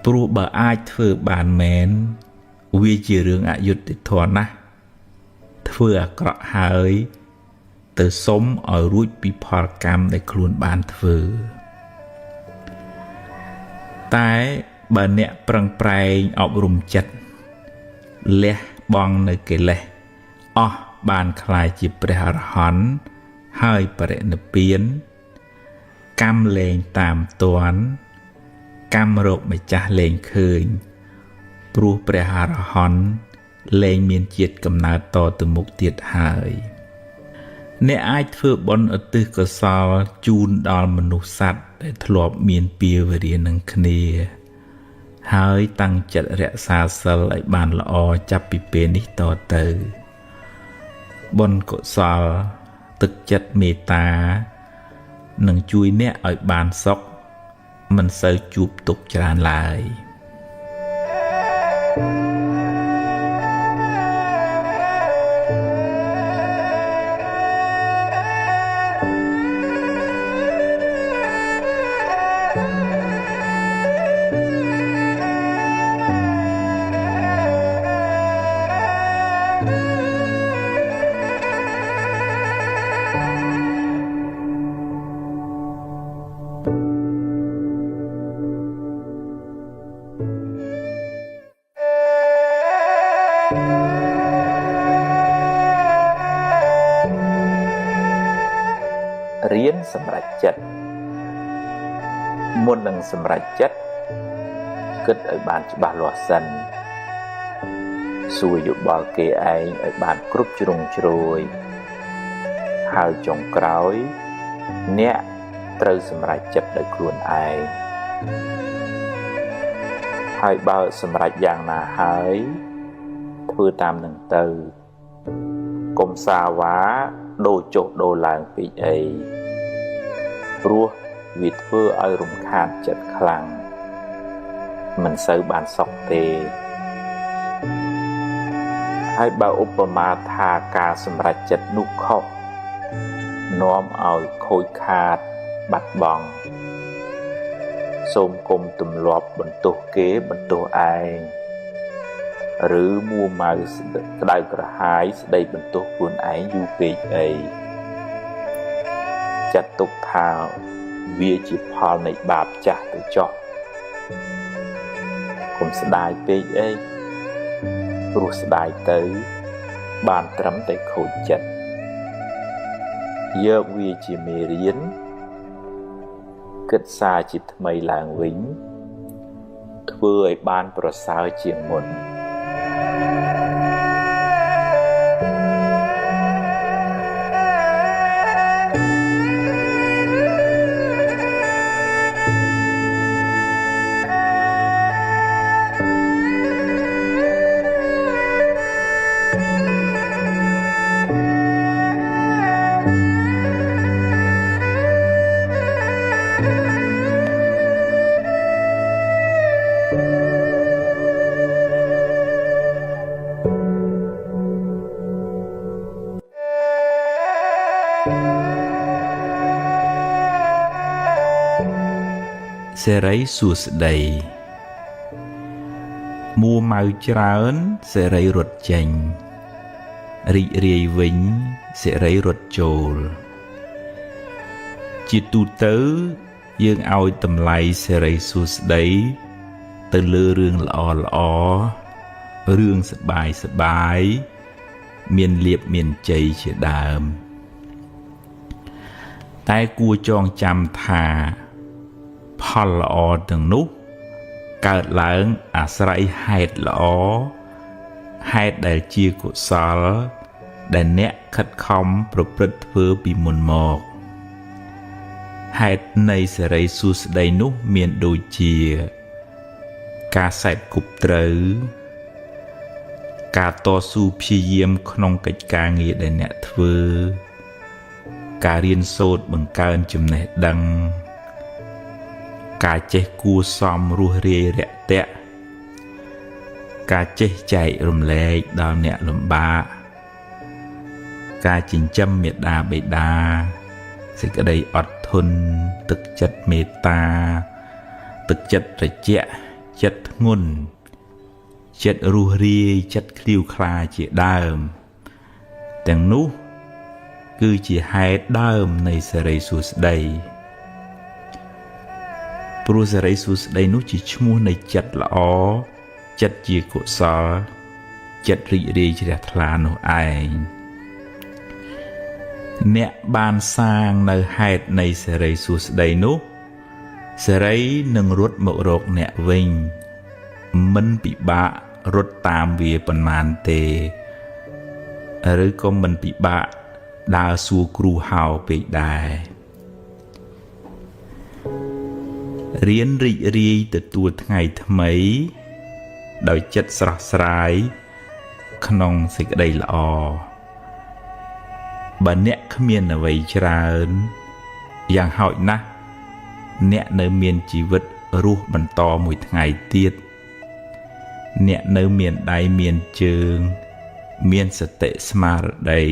ព្រោះបើអាចធ្វើបានមែនវាជារឿងអយុត្តិធម៌ណាស់ធ្វើអាក្រក់ហើយទៅសុំឲ្យរួចពីផលកម្មដែលខ្លួនបានធ្វើតែបើអ្នកប្រឹងប្រែងអប់រំចិត្តលះបង់នៅកិលេសអស់បានក្លាយជាព្រះអរហន្តហើយបរិនិព្វានកម្មលែងតាមទាន់កម្មរកម្ចាស់លែងឃើញព្រោះព្រះអរហន្តលែងមានជាតិកំណើតតទៅមុខទៀតហើយអ្នកអាចធ្វើបុណ្យឧទ្ទិសកុសលជូនដល់មនុស្សសត្វដែលធ្លាប់មានពាវរិយនឹងគ្នាហើយតាំងចិត្តរក្សាសិលឲ្យបានល្អចាប់ពីពេលនេះតទៅបុណ្យកុសលទឹកចិត្តមេត្តានឹងជួយអ្នកឲ្យបានសុខមិនសូវជួបទុក្ខច្រើនឡើយរៀនសម្រេចចិត្តមុននឹងសម្រេចចិត្តគិតឲ្យបានច្បាស់លាស់សិនសួរយោបល់គេឯងឲ្យបានគ្រប់ជ្រុងជ្រោយហើយចុងក្រោយអ្នកត្រូវសម្រេចចិត្តដោយខ្លួនឯងហើយបើសម្រេចយ៉ាងណាហើយធ្វើតាមនឹងទៅកុំសាវ៉ាដូរចុះដូរឡើងពេកអីព្រោះវាធ្វើឲ្យរំខានចិត្តខ្លាំងមិនសូវបានសុខទេហើយបើឧបមាថាការសម្រេចចិត្តនោះខុសនាំឲ្យខូចខាតបាត់បង់សូមគុំទម្លាប់បន្ទោសគេបន្ទោសឯងឬមួម៉ៅក្តៅក្រហាយស្ដីបន្ទោសខ្លួនឯងយូរពេកអី ចាត់ទុកថាវាជាផលនៃបាបចាស់ទៅចុះកុំស្ដាយពេកអីព្រោះស្ដាយទៅបានត្រឹមតែខូចចិត្តយកវាជាមេរៀនគិតសារជាថ្មីឡើងវិញធ្វើឲ្យបានប្រសើរជាងមុនសេរីសួស្តីមួម៉ៅច្រើនសេរីរត់ចេញរីករាយវិញសេរីរត់ចូលជាទូទៅយើងឲ្យតម្លៃសេរីសួស្តីទៅលើរឿងល្អរឿងសប្បាយមានលៀបមានជ័យជាដើមតែគួរចងចាំថាផលល្អទាំងនោះកើតឡើងអាស្រ័យហេតុល្អហេតុដែលជាកុសលដែលអ្នកខិតខំប្រព្រឹត្តធ្វើពីមុនមកហេតុនៃសេរីសួស្តីនោះមានដូចជាការសែតគប់ត្រូវការតស៊ូព្យាយាមក្នុងកិច្ចការងារដែលអ្នកធ្វើការរៀនសូត្របង្កើនចំណេះដឹងការចេះគួសមរស់រាយរាក់ទាក់ការចេះចែករំលែកដល់អ្នកលំបាកការចិញ្ចឹមមេត្តាបិតាសេចក្តីអត់ធន់ទឹកចិត្តមេត្តាទឹកចិត្តត្រជាក់ចិត្តធ្ងន់ចិត្តរស់រាយចិត្តឃ្លាវខ្លាជាដើមទាំងនោះគឺជាហេតុដើមនៃសេរីសួស្តីព្រោះសេរីសួស្តីនោះជាឈ្មោះនៃចិត្តល្អចិត្តជាកុសលចិត្តរីករាយជ្រះថ្លានោះឯងអ្នកបានសាងនៅហេតុនៃសេរីសួស្តីនោះសេរីនឹងរត់មករកអ្នកវិញមិនពិបាករត់តាមវាប៉ុន្មានទេឬក៏មិនពិបាកដើរសួរគ្រូហៅពេកដែររៀនរីករាយទទួលថ្ងៃថ្មីដោយចិត្តស្រស់ស្រាយក្នុងសេចក្តីល្អបើអ្នកគ្មានអ្វីច្រើនយ៉ាងហោចណាស់អ្នកនៅមានជីវិតរស់បន្តមួយថ្ងៃទៀតអ្នកនៅមានដៃមានជើងមានសតិស្មារតី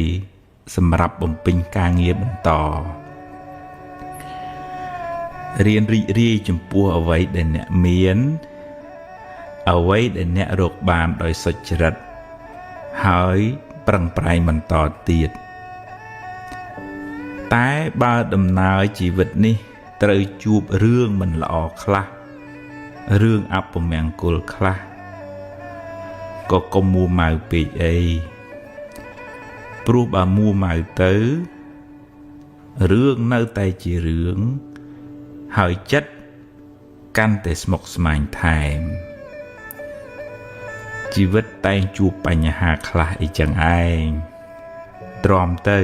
សម្រាប់បំពេញការងារបន្តរៀនរីករាយចំពោះអ្វីដែលអ្នកមានអ្វីដែលអ្នករកបានដោយសុចរិតហើយប្រឹងប្រែងបន្តទៀតតែបើដំណើរជីវិតនេះត្រូវជួបរឿងមិនល្អខ្លះរឿងអពមង្គលខ្លះក៏កុំមួម៉ៅពេកអីព្រោះបើមួម៉ៅទៅរឿងនៅតែជារឿងហើយចិត្តកាន់តែស្មុគស្មាញថែមជីវិតតែងជួបបញ្ហាខ្លះអីចឹងឯងទ្រាំទៅ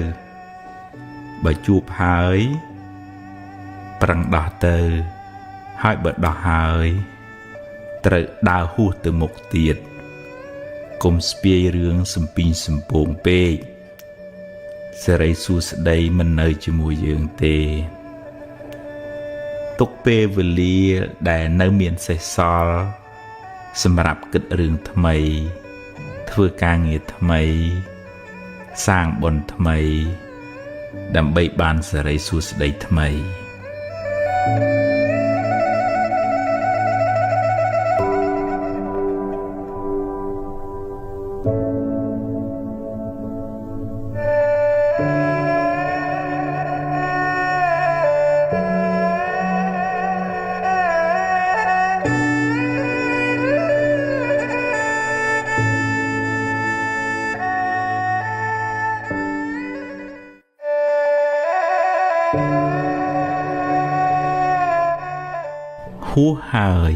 បើជួបហើយប្រឹងដោះទៅហើយបើដោះហើយត្រូវដើរហួសទៅមុខទៀតកុំស្ពាយរឿងសំពីងសំពងពេកសេរីសួស្តីមិននៅជាមួយយើងទេទុកពេលវេលាដែលនៅមានសេសសល់សម្រាប់គិតរឿងថ្មីធ្វើការងារថ្មីសាងបុណ្យថ្មីដើម្បីបានសេរីសួស្តីថ្មី hú hơi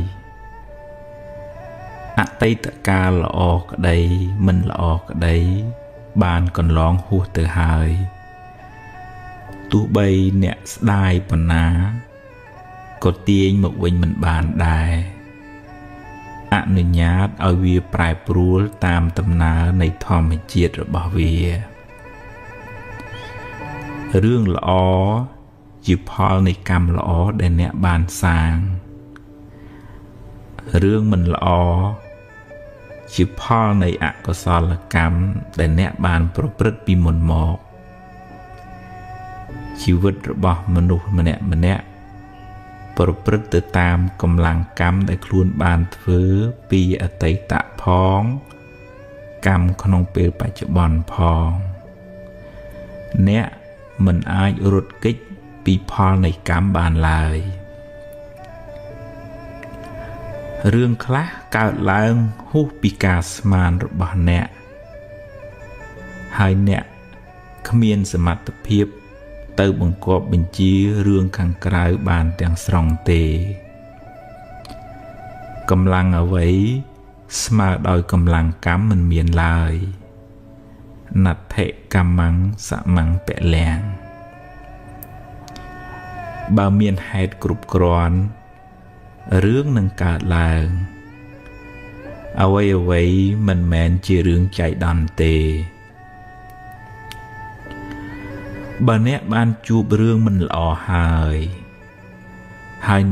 tây tất cả lọ cái đây mình lọ cái đấy bàn còn lon hú từ hơi tu bay nè đai bần ná có tiên một mình mình bàn đàiนุญาตឲ្យវាប្រែប្រួលតាមដំណើរនៃធម្មជាតិរបស់វារឿងល្អជាផលនៃកម្មល្អដែលអ្នកបានសាងរឿងមិនល្អជាផលនៃអកុសលកម្មដែលអ្នកបានប្រព្រឹត្តពីមុនមកជីវិតរបស់មនុស្សម្នាក់ប្រព្រឹត្តទៅតាមកម្លាំងកម្មដែលខ្លួនបានធ្វើពីអតីតផងកម្មក្នុងពេលបច្ចុប្បន្នផងអ្នកមិនអាចរត់គេចពីផលនៃកម្មបានឡើយរឿងខ្លះកើតឡើងហួសពីការស្មានរបស់អ្នកហើយអ្នកគ្មានសមត្ថភាពទៅបង្គាប់បញ្ជារឿងខាងក្រៅបានទាំងស្រុងទេកម្លាំងអ្វីស្មើដោយកម្លាំងកម្មមិនមានឡើយណដ្ឋិកម្មੰសមੰពលំបើមានហេតុគ្រប់គ្រាន់រឿងនឹងកើតឡើងអ្វីមិនមែនជារឿងចៃដន្យទេបើអ្នកបានជួបរឿងមិនល្អហើយ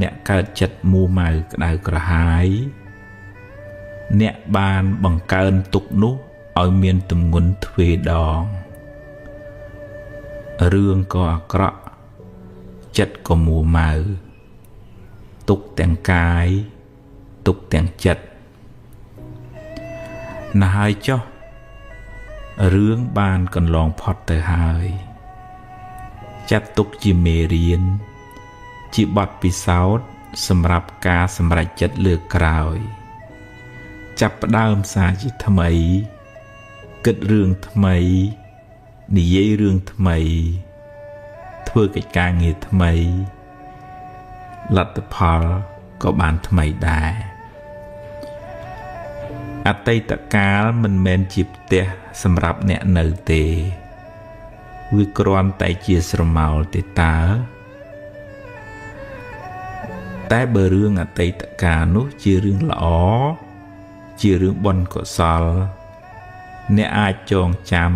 អ្នកកើតចិត្តមួម៉ៅក្តៅក្រហាយអ្នកបានបង្កើនទុក្ខនោះឲ្យមានទម្ងន់ទ្វេដងរឿងក៏អាក្រក់ចិត្តក៏មួម៉ៅទុក្ខទាំងកាយទុក្ខទាំងចិត្តណាស់ហើយចុះរឿងបានកន្លងផុតទៅហើយចាត់ទុកជាមេរៀនជាបទពិសោធន៍សម្រាប់ការសម្រេចចិត្តលើកក្រោយចាប់ផ្ដើមសារជាថ្មីគិតរឿងថ្មីនិយាយរឿងថ្មីធ្វើកិច្ចការងារថ្មីលទ្ធផលក៏បានថ្មីដែរអតីតកាលមិនមែនជាផ្ទះសម្រាប់អ្នកនៅទេវាគ្រាន់តែជាស្រមោលទេតើតែបើរឿងអតីតកាលនោះជារឿងល្អជារឿងបុណ្យកុសលអ្នកអាចចងចាំ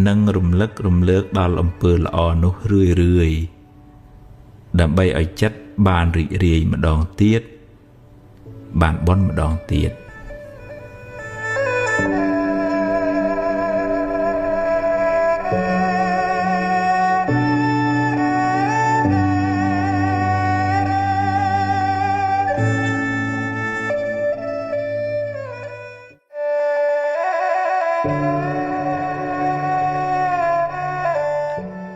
និងរំលឹករំលើកដល់អំពើល្អនោះរឿយដើម្បីឲ្យចិត្តបានរីករាយម្ដងទៀតបានបុណ្យម្ដងទៀត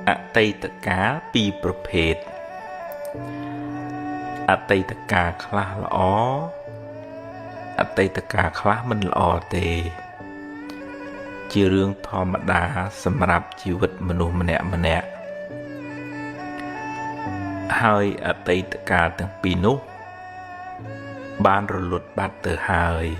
អតីតកាលពីរប្រភេទអតីតកាលខ្លះល្អអតីតកាលខ្លះមិនល្អទេជារឿងធម្មតាសម្រាប់ជីវិតមនុស្សម្នាក់ហើយអតីតកាលទាំងពីរនោះបានរលត់បាត់ទៅហើយ